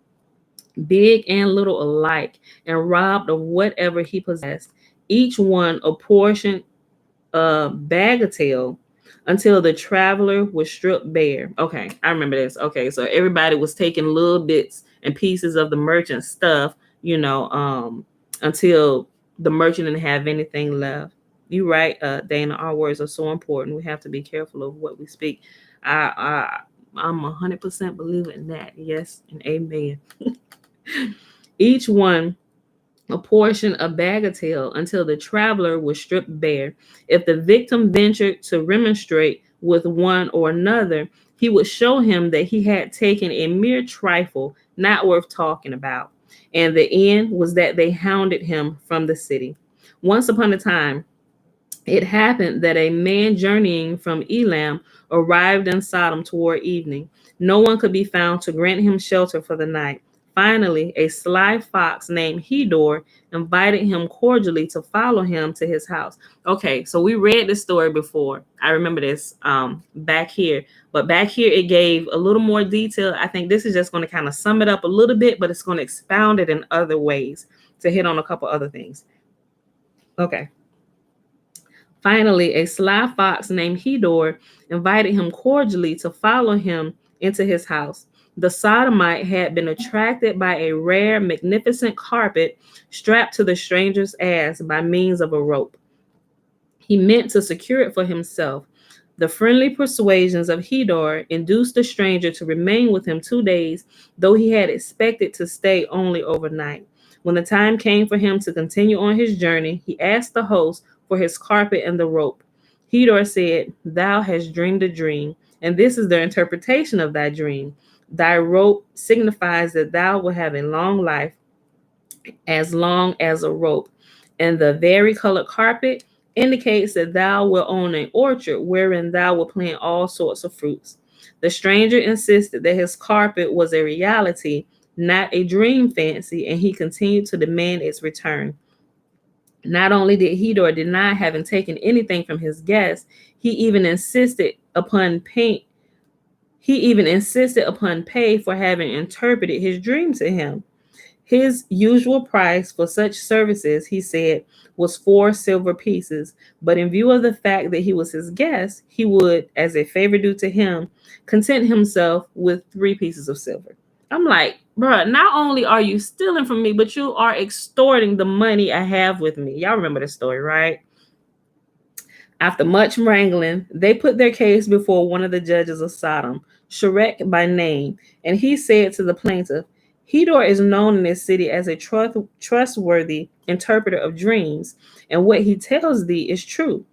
big and little alike, and robbed of whatever he possessed, each one a portion of bagatelle, until the traveler was stripped bare. Okay, I remember this. Okay, so everybody was taking little bits and pieces of the merchant stuff, until the merchant didn't have anything left. You right, Dana. Our words are so important. We have to be careful of what we speak. I'm 100% believer in that. Yes and amen. Each one a portion of bagatelle until the traveler was stripped bare. If the victim ventured to remonstrate with one or another, he would show him that he had taken a mere trifle, not worth talking about. And the end was that they hounded him from the city. Once upon a time, it happened that a man journeying from Elam arrived in Sodom toward evening. No one could be found to grant him shelter for the night. Finally, a sly fox named Hedor invited him cordially to follow him to his house. Okay, so we read this story before. I remember this back here. But back here, it gave a little more detail. I think this is just going to kind of sum it up a little bit, but it's going to expound it in other ways to hit on a couple other things. Okay. Finally, a sly fox named Hedor invited him cordially to follow him into his house. The sodomite had been attracted by a rare, magnificent carpet strapped to the stranger's ass by means of a rope. He meant to secure it for himself. The friendly persuasions of Hedor induced the stranger to remain with him 2 days, though he had expected to stay only overnight. When the time came for him to continue on his journey, he asked the host for his carpet and the rope. Hedor said, "Thou hast dreamed a dream, and this is the interpretation of thy dream. Thy rope signifies that thou will have a long life, as long as a rope, and the varicolored carpet indicates that thou wilt own an orchard wherein thou wilt plant all sorts of fruits." The stranger insisted that his carpet was a reality, not a dream fancy, and he continued to demand its return. Not only did Hedor deny having taken anything from his guest, he even insisted upon pay for having interpreted his dream to him. His usual price for such services, he said, was 4 silver pieces, but in view of the fact that he was his guest, he would, as a favor due to him, content himself with 3 pieces of silver. I'm like, bro, not only are you stealing from me, but you are extorting the money I have with me. Y'all remember the story, right? After much wrangling, they put their case before one of the judges of Sodom. Shrek by name, and he said to the plaintiff, Hedor is known in this city as a trustworthy interpreter of dreams, and what he tells thee is true.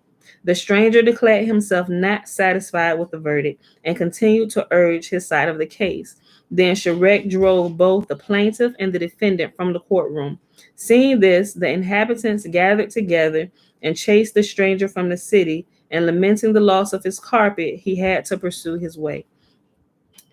The stranger declared himself not satisfied with the verdict and continued to urge his side of the case. Then Shrek drove both the plaintiff and the defendant from the courtroom. Seeing this, the inhabitants gathered together and chased the stranger from the city, and lamenting the loss of his carpet, he had to pursue his way.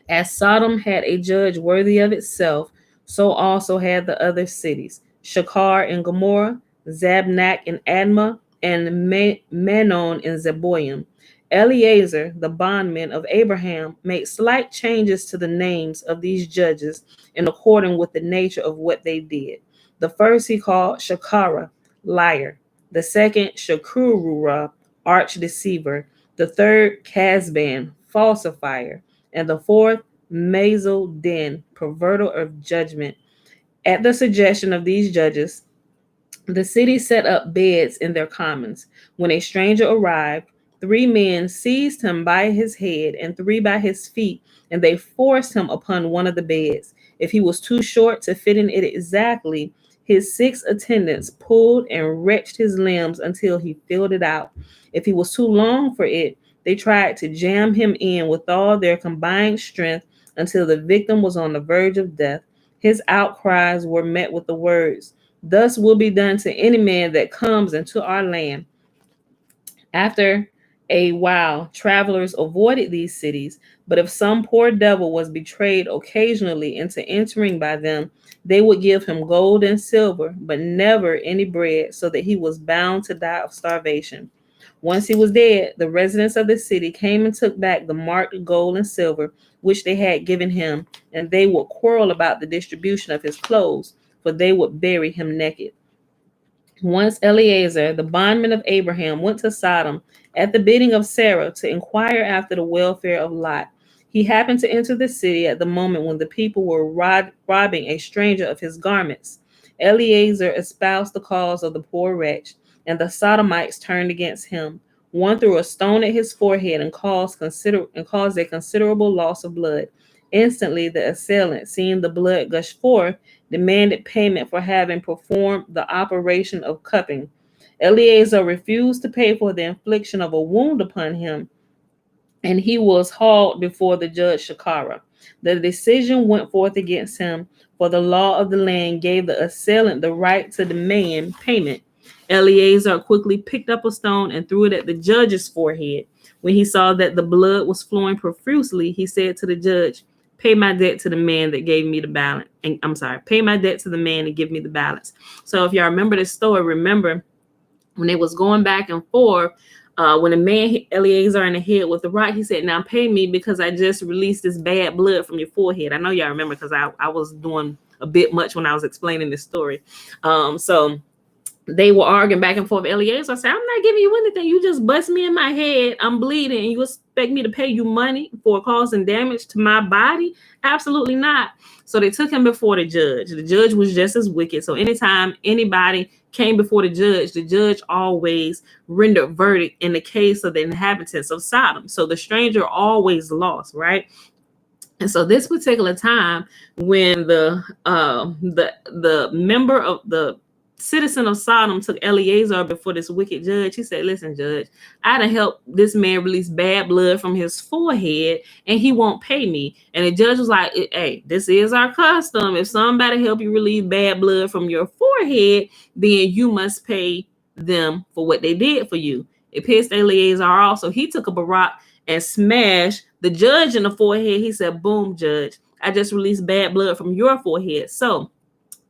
As Sodom had a judge worthy of itself, so also had the other cities, Shachar and Gomorrah, Zabnak and Admah, and Menon and Zeboim. Eleazar, the bondman of Abraham, made slight changes to the names of these judges in accordance with the nature of what they did. The first he called Shakara, liar. The second, Shakurura, arch deceiver. The third, Casban, falsifier. And the fourth, Mazel Din, perverter of judgment. At the suggestion of these judges, the city set up beds in their commons. When a stranger arrived, 3 men seized him by his head and 3 by his feet, and they forced him upon one of the beds. If he was too short to fit in it exactly, his 6 attendants pulled and wrenched his limbs until he filled it out. If he was too long for it, they tried to jam him in with all their combined strength until the victim was on the verge of death. His outcries were met with the words, Thus will be done to any man that comes into our land. After a while, travelers avoided these cities, but if some poor devil was betrayed occasionally into entering by them, they would give him gold and silver, but never any bread, so that he was bound to die of starvation. Once he was dead, the residents of the city came and took back the marked gold and silver which they had given him, and they would quarrel about the distribution of his clothes, for they would bury him naked. Once Eleazar, the bondman of Abraham, went to Sodom at the bidding of Sarah to inquire after the welfare of Lot. He happened to enter the city at the moment when the people were robbing a stranger of his garments. Eleazar espoused the cause of the poor wretch, and the Sodomites turned against him. One threw a stone at his forehead and caused a considerable loss of blood. Instantly, the assailant, seeing the blood gush forth, demanded payment for having performed the operation of cupping. Eleazar refused to pay for the infliction of a wound upon him, and he was hauled before the judge Shakara. The decision went forth against him, for the law of the land gave the assailant the right to demand payment. Eleazar quickly picked up a stone and threw it at the judge's forehead. When he saw that the blood was flowing profusely, he said to the judge, Pay my debt to the man that gave me the balance. And pay my debt to the man and give me the balance. So if y'all remember this story, remember when they was going back and forth, when the man hit Eleazar in the head with the rock, he said, Now pay me because I just released this bad blood from your forehead. I know y'all remember because I was doing a bit much when I was explaining this story. So they were arguing back and forth. Eleazar said, I'm not giving you anything. You just bust me in my head. I'm bleeding. And you expect me to pay you money for causing damage to my body? Absolutely not. So they took him before the judge. The judge was just as wicked. So anytime anybody came before the judge always rendered verdict in the case of the inhabitants of Sodom. So the stranger always lost, right? And so this particular time when the member of the citizen of Sodom took Eleazar before this wicked judge, he said, Listen, judge, I done helped this man release bad blood from his forehead and he won't pay me. And the judge was like, Hey, this is our custom. If somebody help you relieve bad blood from your forehead, then you must pay them for what they did for you. It pissed Eleazar off. So he took up a rock and smashed the judge in the forehead. He said, Boom, judge, I just released bad blood from your forehead. So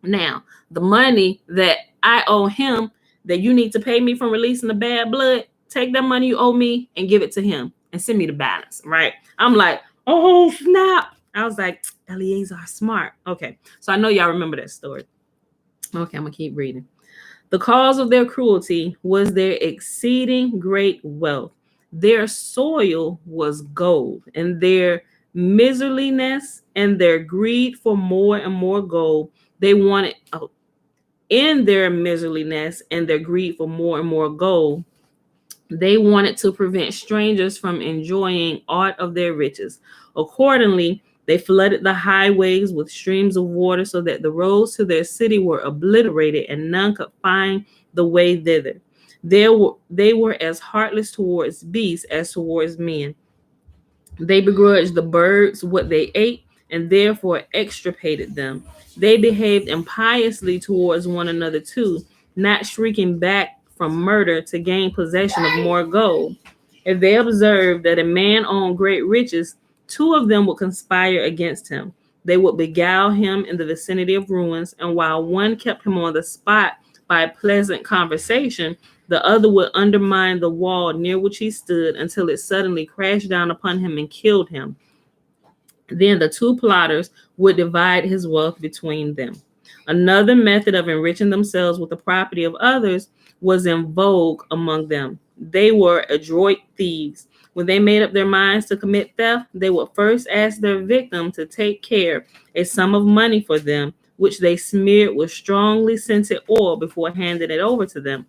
now, the money that I owe him, that you need to pay me from releasing the bad blood, take that money you owe me and give it to him and send me the balance, right? I'm like, oh, snap. I was like, Eleazar, smart. Okay, so I know y'all remember that story. Okay, I'm going to keep reading. The cause of their cruelty was their exceeding great wealth. Their soil was gold, and their miserliness and their greed for more and more gold. They wanted, in their miserliness and their greed for more and more gold, they wanted to prevent strangers from enjoying aught of their riches. Accordingly, they flooded the highways with streams of water so that the roads to their city were obliterated and none could find the way thither. They were as heartless towards beasts as towards men. They begrudged the birds what they ate and therefore extirpated them. They behaved impiously towards one another too, not shrinking back from murder to gain possession of more gold. If they observed that a man owned great riches, two of them would conspire against him. They would beguile him in the vicinity of ruins, and while one kept him on the spot by pleasant conversation, the other would undermine the wall near which he stood until it suddenly crashed down upon him and killed him. Then the two plotters would divide his wealth between them. Another method of enriching themselves with the property of others was in vogue among them. They were adroit thieves. When they made up their minds to commit theft, they would first ask their victim to take care a sum of money for them, which they smeared with strongly scented oil before handing it over to them.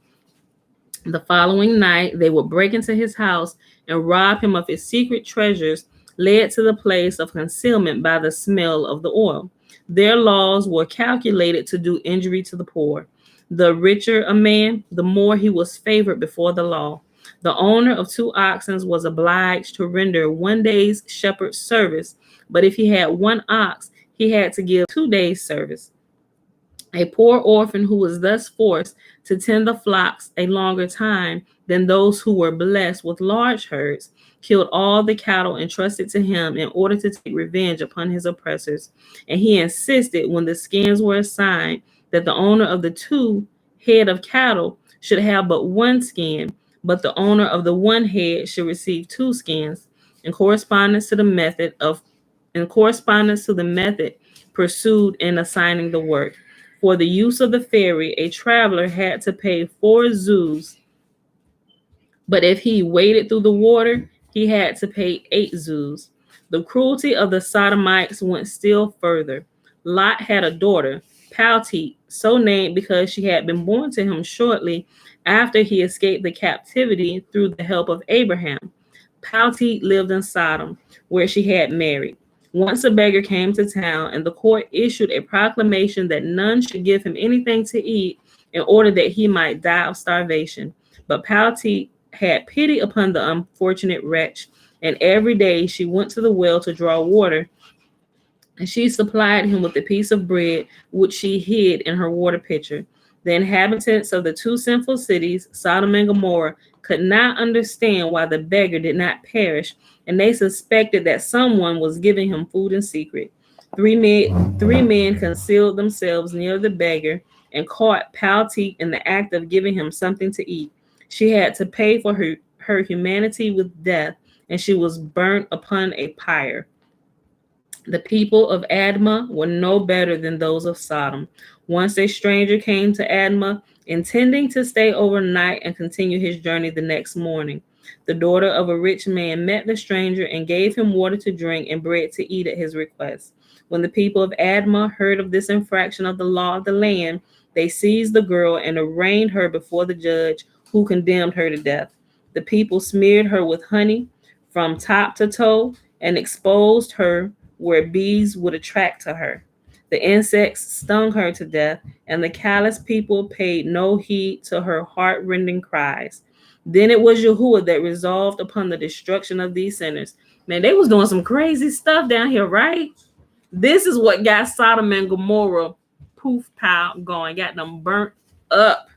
The following night, they would break into his house and rob him of his secret treasures, led to the place of concealment by the smell of the oil. Their laws were calculated to do injury to the poor. The richer a man, the more he was favored before the law. The owner of two oxen was obliged to render one day's shepherd's service, but if he had one ox, he had to give 2 days' service. A poor orphan who was thus forced to tend the flocks a longer time than those who were blessed with large herds, killed all the cattle entrusted to him in order to take revenge upon his oppressors. And he insisted, when the skins were assigned, that the owner of the two head of cattle should have but one skin, but the owner of the one head should receive two skins, in correspondence to the method pursued in assigning the work. For the use of the ferry, a traveler had to pay 4 zuz, but if he waded through the water, he had to pay 8 zuz. The cruelty of the Sodomites went still further. Lot had a daughter, Paltit, so named because she had been born to him shortly after he escaped the captivity through the help of Abraham. Paltit lived in Sodom, where she had married. Once a beggar came to town, and the court issued a proclamation that none should give him anything to eat in order that he might die of starvation. But Paltit had pity upon the unfortunate wretch, and every day she went to the well to draw water, and she supplied him with a piece of bread which she hid in her water pitcher. The inhabitants of the two sinful cities, Sodom and Gomorrah, could not understand why the beggar did not perish, and they suspected that someone was giving him food in secret. Three men concealed themselves near the beggar and caught Paltit in the act of giving him something to eat. She had to pay for her humanity with death, and she was burnt upon a pyre. The people of Admah were no better than those of Sodom. Once a stranger came to Admah, intending to stay overnight and continue his journey the next morning. The daughter of a rich man met the stranger and gave him water to drink and bread to eat at his request. When the people of Admah heard of this infraction of the law of the land, they seized the girl and arraigned her before the judge, who condemned her to death. The people smeared her with honey from top to toe and exposed her where bees would attract to her. The insects stung her to death, and the callous people paid no heed to her heart-rending cries. Then it was Yahuwah that resolved upon the destruction of these sinners. Man, they was doing some crazy stuff down here, right? This is what got Sodom and Gomorrah poof pow going, got them burnt up.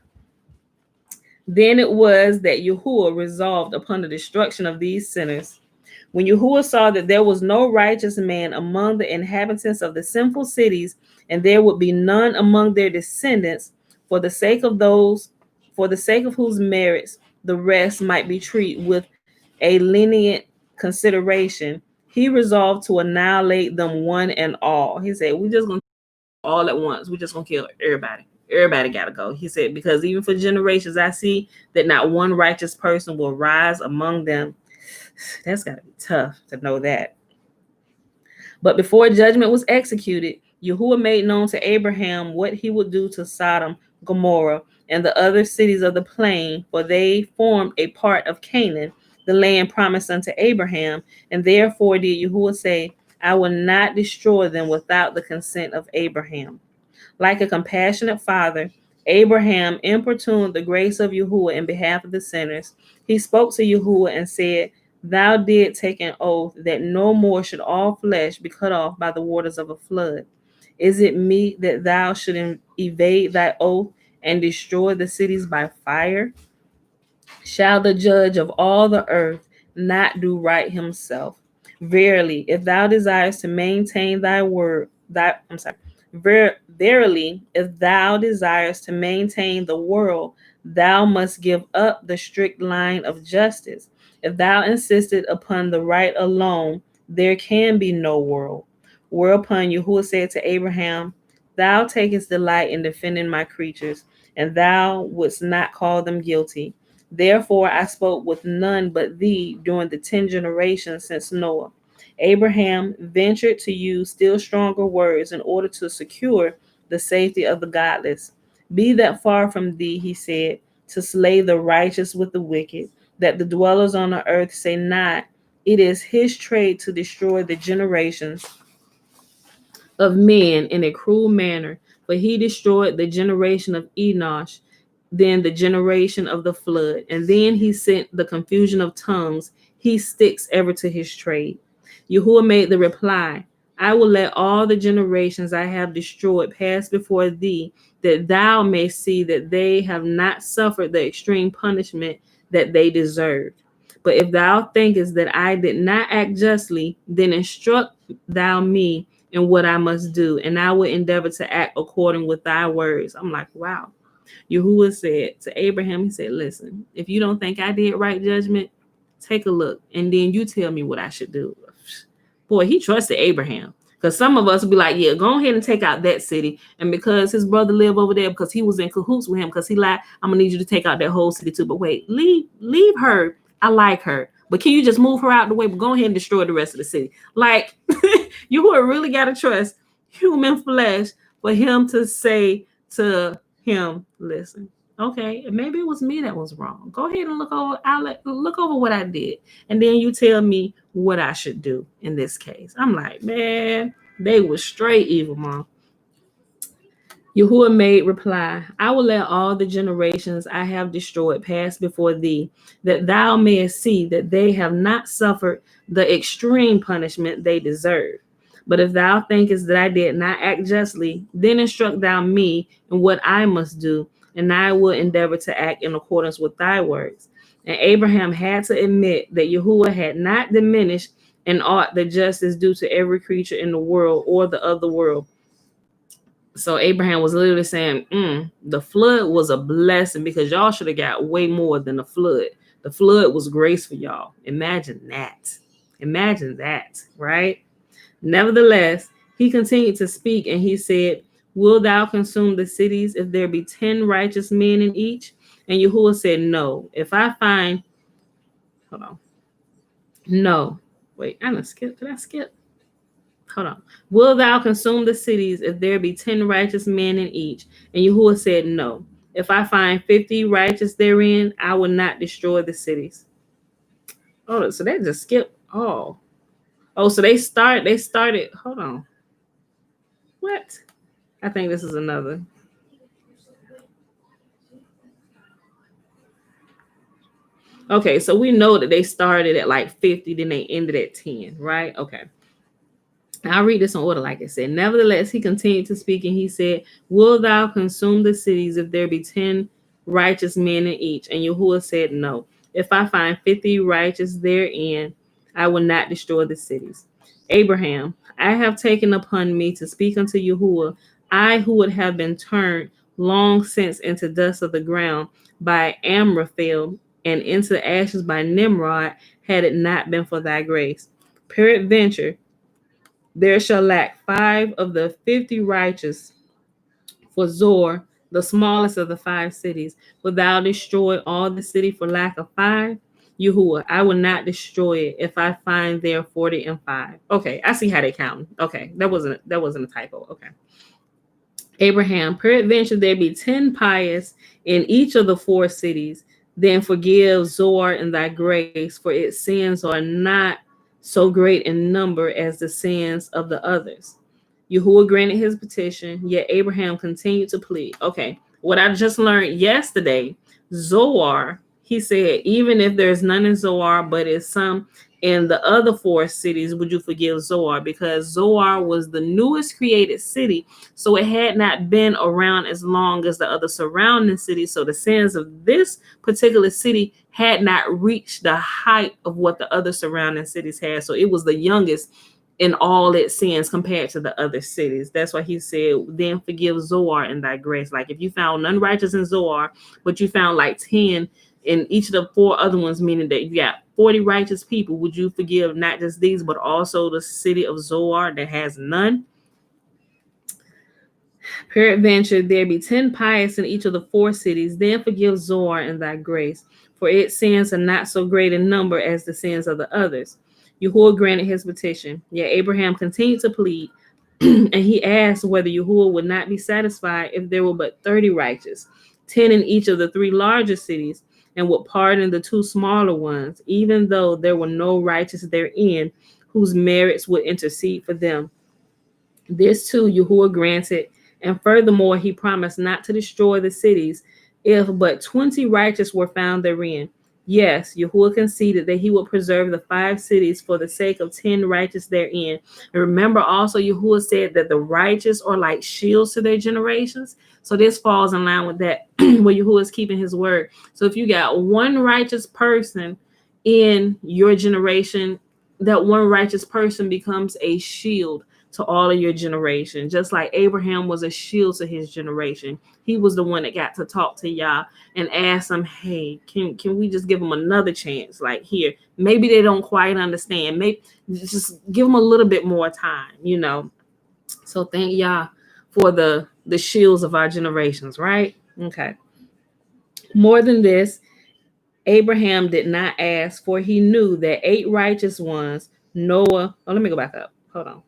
Then it was that Yahuwah resolved upon the destruction of these sinners. When Yahuwah saw that there was no righteous man among the inhabitants of the sinful cities, and there would be none among their descendants, for the sake of whose merits the rest might be treated with a lenient consideration, he resolved to annihilate them one and all. He said, "We're just gonna all at once. We're just gonna kill everybody. Everybody gotta go." He said, "Because even for generations, I see that not one righteous person will rise among them." That's got to be tough to know that. But before judgment was executed, Yahuwah made known to Abraham what he would do to Sodom, Gomorrah, and the other cities of the plain, for they formed a part of Canaan. the land promised unto Abraham, and therefore did Yahuwah say, I will not destroy them without the consent of Abraham. Like a compassionate father, Abraham importuned the grace of Yahuwah in behalf of the sinners. He spoke to Yahuwah and said, Thou did take an oath that no more should all flesh be cut off by the waters of a flood. Is it meet that thou should evade thy oath and destroy the cities by fire? Shall the judge of all the earth not do right himself? Verily, if thou desirest to maintain thy word, verily, if thou desirest to maintain the world, thou must give up the strict line of justice. If thou insisted upon the right alone, there can be no world. Whereupon Yahuwah said to Abraham, Thou takest delight in defending my creatures, and thou wouldst not call them guilty. Therefore I spoke with none but thee during the 10 generations since Noah. Abraham ventured to use still stronger words in order to secure the safety of the godless. Be that far from thee, he said, to slay the righteous with the wicked, that the dwellers on the earth say not, it is his trade to destroy the generations of men in a cruel manner, for he destroyed the generation of Enoch, then the generation of the flood, and then he sent the confusion of tongues. He sticks ever to his trade. Yahuwah made the reply, I will let all the generations I have destroyed pass before thee, that thou mayst see that they have not suffered the extreme punishment that they deserved. But if thou thinkest that I did not act justly, then instruct thou me in what I must do, and I will endeavor to act according with thy words. I'm like, wow. Yahuwah said to Abraham, he said, listen, if you don't think I did right judgment, take a look, and then you tell me what I should do. Boy, he trusted Abraham. Because some of us will be like, yeah, go ahead and take out that city. And because his brother lived over there, because he was in cahoots with him, because he lied, I'm going to need you to take out that whole city too. But wait, leave her. I like her. But can you just move her out the way? But go ahead and destroy the rest of the city. Like, you would really got to trust human flesh for him to say to him, listen, okay, maybe it was me that was wrong. Go ahead and look over what I did, and then you tell me what I should do in this case. I'm like, man, they were straight evil, Mom. Yahuwah made reply, I will let all the generations I have destroyed pass before thee, that thou mayest see that they have not suffered the extreme punishment they deserve. But if thou thinkest that I did not act justly, then instruct thou me in what I must do, and I will endeavor to act in accordance with thy words. And Abraham had to admit that Yahuwah had not diminished in aught the justice due to every creature in the world or the other world. So Abraham was literally saying, the flood was a blessing because y'all should have got way more than the flood. The flood was grace for y'all. Imagine that. Imagine that, right? Nevertheless, he continued to speak, and he said, Will thou consume the cities if there be 10 righteous men in each? And Yahuwah said, No. If I find, hold on. No. Wait, I didn't skip. Did I skip? Hold on. Will thou consume the cities if there be 10 righteous men in each? And Yahuwah said, No. If I find 50 righteous therein, I will not destroy the cities. Oh, so that just skipped. Oh, so they started. Hold on. What? I think this is another. Okay, so we know that they started at like 50, then they ended at 10, right? Okay. I'll read this in order, like it said. Nevertheless, he continued to speak, and he said, Will thou consume the cities if there be 10 righteous men in each? And Yahuwah said, No. If I find 50 righteous therein, I will not destroy the cities. Abraham, I have taken upon me to speak unto Yahuwah, I who would have been turned long since into dust of the ground by Amraphel, and into ashes by Nimrod, had it not been for thy grace. Peradventure, there shall lack 5 of the 50 righteous for Zor, the smallest of the 5 cities. Wilt thou destroy all the city for lack of 5? Yahuwah, I will not destroy it if I find there 40 and 5. Okay, I see how they count. Okay, that wasn't a typo. Okay. Abraham, peradventure there be 10 pious in each of the 4 cities. Then forgive Zoar in thy grace, for its sins are not so great in number as the sins of the others. Yahuwah granted his petition, yet Abraham continued to plead. Okay, what I just learned yesterday, Zoar, he said, even if there's none in Zoar, but it's some in the other four cities, would you forgive Zoar? Because Zoar was the newest created city, so it had not been around as long as the other surrounding cities. So the sins of this particular city had not reached the height of what the other surrounding cities had. So it was the youngest in all its sins compared to the other cities. That's why he said, then forgive Zoar in thy grace. Like if you found none righteous in Zoar, but you found like 10 in each of the four other ones, meaning that you got 40 righteous people, would you forgive not just these, but also the city of Zoar that has none? Peradventure, there be 10 pious in each of the four cities, then forgive Zoar in thy grace, for its sins are not so great in number as the sins of the others. Yahuwah granted his petition. Yet Abraham continued to plead, and he asked whether Yahuwah would not be satisfied if there were but 30 righteous, 10 in each of the three larger cities, and would pardon the two smaller ones, even though there were no righteous therein, whose merits would intercede for them. This too Yahuwah granted, and furthermore he promised not to destroy the cities if but 20 righteous were found therein. Yes, Yahuwah conceded that he would preserve the 5 cities for the sake of 10 righteous therein. And remember also, Yahuwah said that the righteous are like shields to their generations. So this falls in line with that, where Yahuwah is keeping his word. So if you got one righteous person in your generation, that one righteous person becomes a shield to all of your generation. Just like Abraham was a shield to his generation. He was the one that got to talk to Yah and ask them, hey, can we just give them another chance? Like here, maybe they don't quite understand. Maybe just give them a little bit more time, you know. So thank Yah for the shields of our generations, right? Okay. More than this, Abraham did not ask, for he knew that 8 righteous ones, Noah. Oh, let me go back up. Hold on.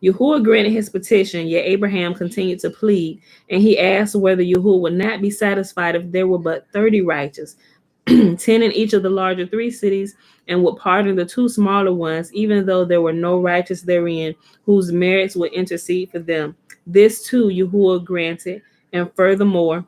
Yahuwah granted his petition, yet Abraham continued to plead, and he asked whether Yahuwah would not be satisfied if there were but 30 righteous, 10 in each of the larger 3 cities, and would pardon the 2 smaller ones, even though there were no righteous therein, whose merits would intercede for them. This too Yahuwah granted, and furthermore,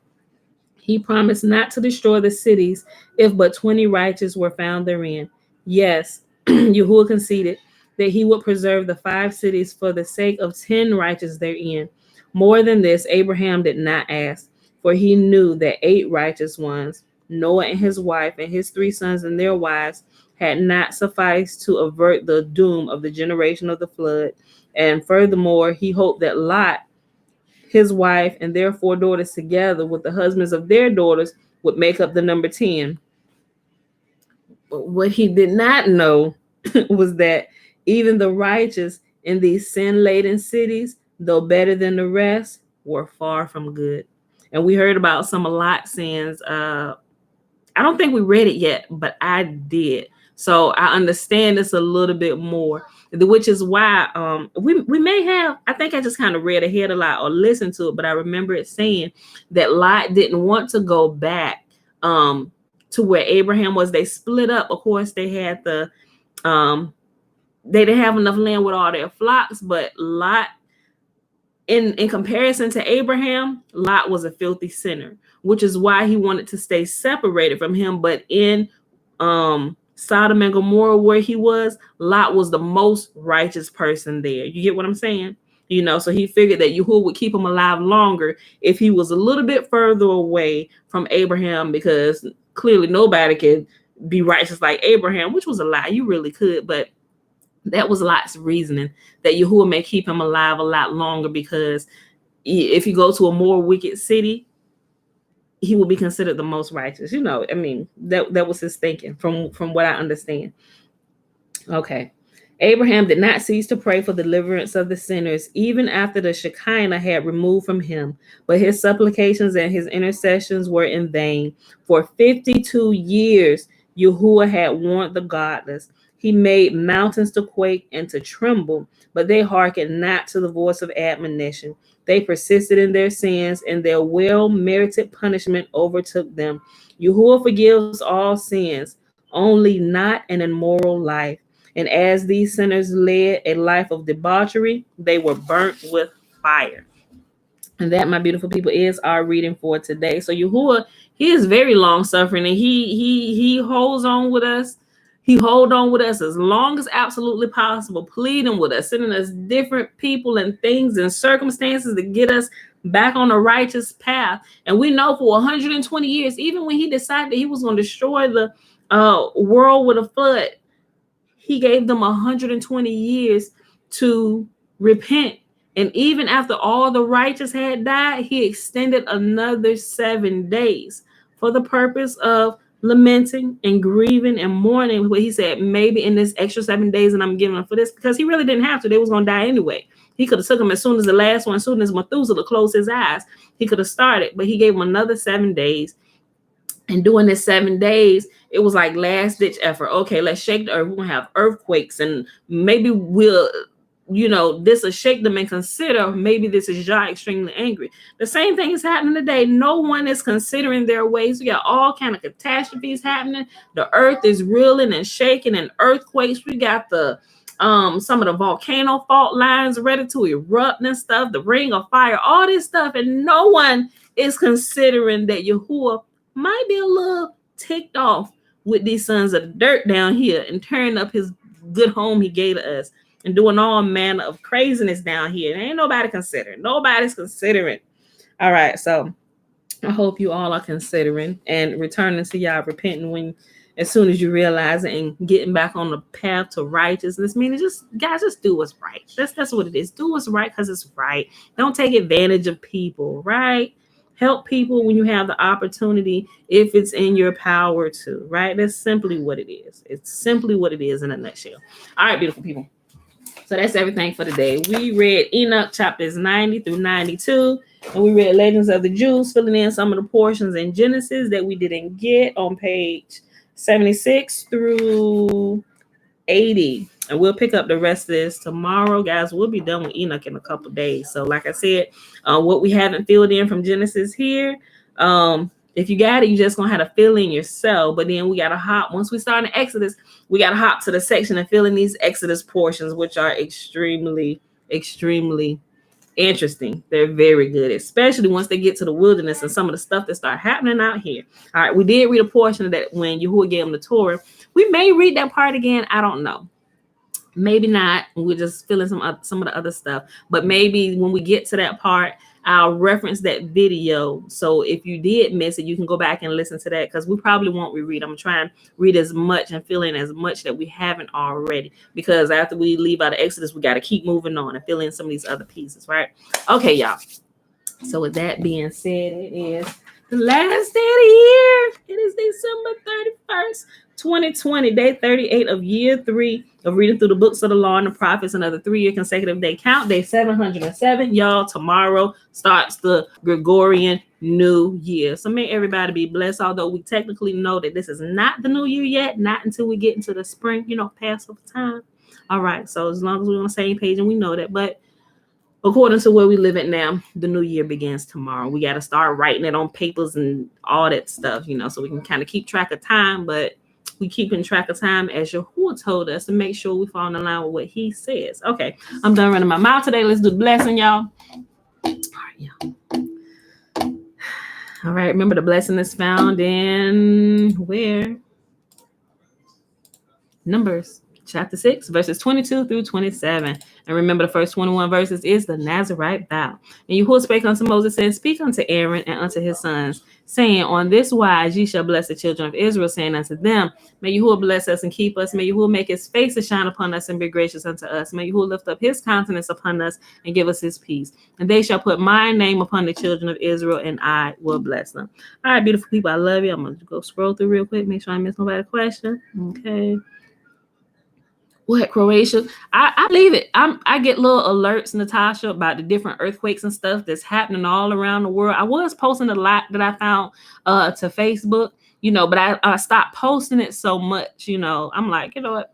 he promised not to destroy the cities if but 20 righteous were found therein. Yes, Yahuwah conceded that he would preserve the 5 cities for the sake of 10 righteous therein. More than this, Abraham did not ask, for he knew that 8 righteous ones, Noah and his wife and his 3 sons and their wives, had not sufficed to avert the doom of the generation of the flood. And furthermore, he hoped that Lot, his wife, and their 4 daughters together with the husbands of their daughters would make up the number 10. But what he did not know was that even the righteous in these sin-laden cities, though better than the rest, were far from good. And we heard about some of Lot's sins. I don't think we read it yet, but I did. So I understand this a little bit more, which is why we may have, I think I just kind of read ahead a lot or listened to it, but I remember it saying that Lot didn't want to go back to where Abraham was. They split up. Of course, they had they didn't have enough land with all their flocks, but Lot, in comparison to Abraham, Lot was a filthy sinner, which is why he wanted to stay separated from him. But in Sodom and Gomorrah, where he was, Lot was the most righteous person there. You get what I'm saying? You know, so he figured that Yahuwah would keep him alive longer if he was a little bit further away from Abraham, because clearly nobody could be righteous like Abraham, which was a lie. You really could, but that was Lot's reasoning, that Yahuwah may keep him alive a lot longer, because if you go to a more wicked city, he will be considered the most righteous. You know, I mean, that was his thinking from what I understand. Okay. Abraham did not cease to pray for the deliverance of the sinners, even after the Shekinah had removed from him. But his supplications and his intercessions were in vain. For 52 years, Yahuwah had warned the godless. He made mountains to quake and to tremble, but they hearkened not to the voice of admonition. They persisted in their sins, and their well-merited punishment overtook them. Yahuwah forgives all sins, only not an immoral life. And as these sinners led a life of debauchery, they were burnt with fire. And that, my beautiful people, is our reading for today. So Yahuwah, he is very long suffering, and he holds on with us. He hold on with us as long as absolutely possible, pleading with us, sending us different people and things and circumstances to get us back on a righteous path. And we know for 120 years, even when he decided that he was going to destroy the world with a flood, he gave them 120 years to repent. And even after all the righteous had died, he extended another 7 days for the purpose of lamenting and grieving and mourning. But he said, maybe in this extra 7 days that I'm giving them for this, because he really didn't have to. They was going to die anyway. He could have took them as soon as the last one, as soon as Methuselah closed his eyes. He could have started, but he gave them another 7 days. And during this 7 days, it was like last ditch effort. Okay, let's shake the earth. We're going to have earthquakes, and maybe we'll, this will shake them and consider maybe this is Jah extremely angry. The same thing is happening today. No one is considering their ways. We got all kind of catastrophes happening. The earth is reeling and shaking, and earthquakes. We got the some of the volcano fault lines ready to erupt and stuff, the ring of fire, all this stuff, and no one is considering that Yahuwah might be a little ticked off with these sons of the dirt down here and tearing up his good home he gave to us and doing all manner of craziness down here. Ain't nobody considering. Nobody's considering. All right, so I hope you all are considering and returning to y'all, repenting as soon as you realize it and getting back on the path to righteousness. Meaning, just do what's right. That's what it is. Do what's right because it's right. Don't take advantage of people, right? Help people when you have the opportunity, if it's in your power to, right? That's simply what it is. It's simply what it is in a nutshell. All right, beautiful people. So that's everything for today. We read Enoch chapters 90 through 92, and we read Legends of the Jews, filling in some of the portions in Genesis that we didn't get on page 76 through 80. And we'll pick up the rest of this tomorrow, guys. We'll be done with Enoch in a couple days. So like I said, what we haven't filled in from Genesis here, if you got it, you just gonna have to fill in yourself. But then we gotta hop, once we start in Exodus, we gotta hop to the section and fill in these Exodus portions, which are extremely, extremely interesting. They're very good, especially once they get to the wilderness and some of the stuff that start happening out here. All right, we did read a portion of that when Yahuwah gave them the Torah. We may read that part again. I don't know. Maybe not. We're just feeling some of the other stuff. But maybe when we get to that part, I'll reference that video. So if you did miss it, you can go back and listen to that, because we probably won't reread. I'm going to try and read as much and fill in as much that we haven't already. Because after we leave out of Exodus, we got to keep moving on and fill in some of these other pieces, right? Okay, y'all. So with that being said, it is the last day of the year. It is December 31st. 2020, day 38 of year 3 of reading through the books of the law and the prophets, another 3-year consecutive day count, day 707. Y'all, tomorrow starts the Gregorian New Year. So may everybody be blessed, although we technically know that this is not the new year yet, not until we get into the spring, Passover time. All right, so as long as we're on the same page and we know that, but according to where we live at now, the new year begins tomorrow. We got to start writing it on papers and all that stuff, so we can kind of keep track of time, but we keeping track of time as Yahuwah told us to make sure we fall in line with what he says. Okay, I'm done running my mouth today. Let's do the blessing, y'all. All right, y'all. All right, remember the blessing is found in where? Numbers chapter 6, verses 22 through 27. And remember, the first 21 verses is the Nazarite vow. And Yahuwah spake unto Moses, saying, speak unto Aaron and unto his sons, saying, on this wise ye shall bless the children of Israel, saying unto them, may Yahuwah bless us and keep us. May Yahuwah make his face to shine upon us and be gracious unto us. May Yahuwah lift up his countenance upon us and give us his peace. And they shall put my name upon the children of Israel, and I will bless them. All right, beautiful people, I love you. I'm going to go scroll through real quick, make sure I miss nobody's question. Okay. What, Croatia? I believe it. I get little alerts, Natasha, about the different earthquakes and stuff that's happening all around the world. I was posting a lot that I found to Facebook, but I stopped posting it so much, I'm like, what?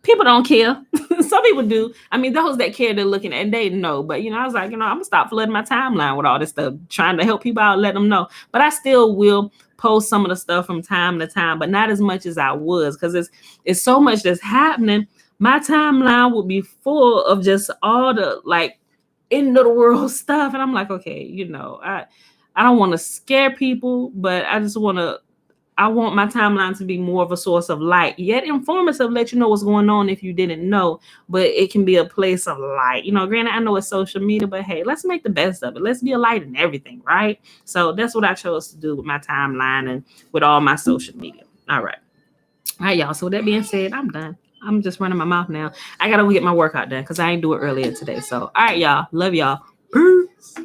People don't care. Some people do. I mean, those that care, they're looking at, and they know. But I was like, I'm gonna stop flooding my timeline with all this stuff, trying to help people out, let them know. But I still will post some of the stuff from time to time, but not as much as I was, because it's so much that's happening. My timeline will be full of just all the like end of the world stuff, and I'm like, okay, I don't want to scare people, but I want my timeline to be more of a source of light, yet informative, let you know what's going on if you didn't know, but it can be a place of light. Granted, I know it's social media, but hey, let's make the best of it. Let's be a light in everything, right? So that's what I chose to do with my timeline and with all my social media. All right, y'all. So with that being said, I'm done. I'm just running my mouth now. I got to get my workout done because I ain't do it earlier today. So, all right, y'all. Love y'all. Peace.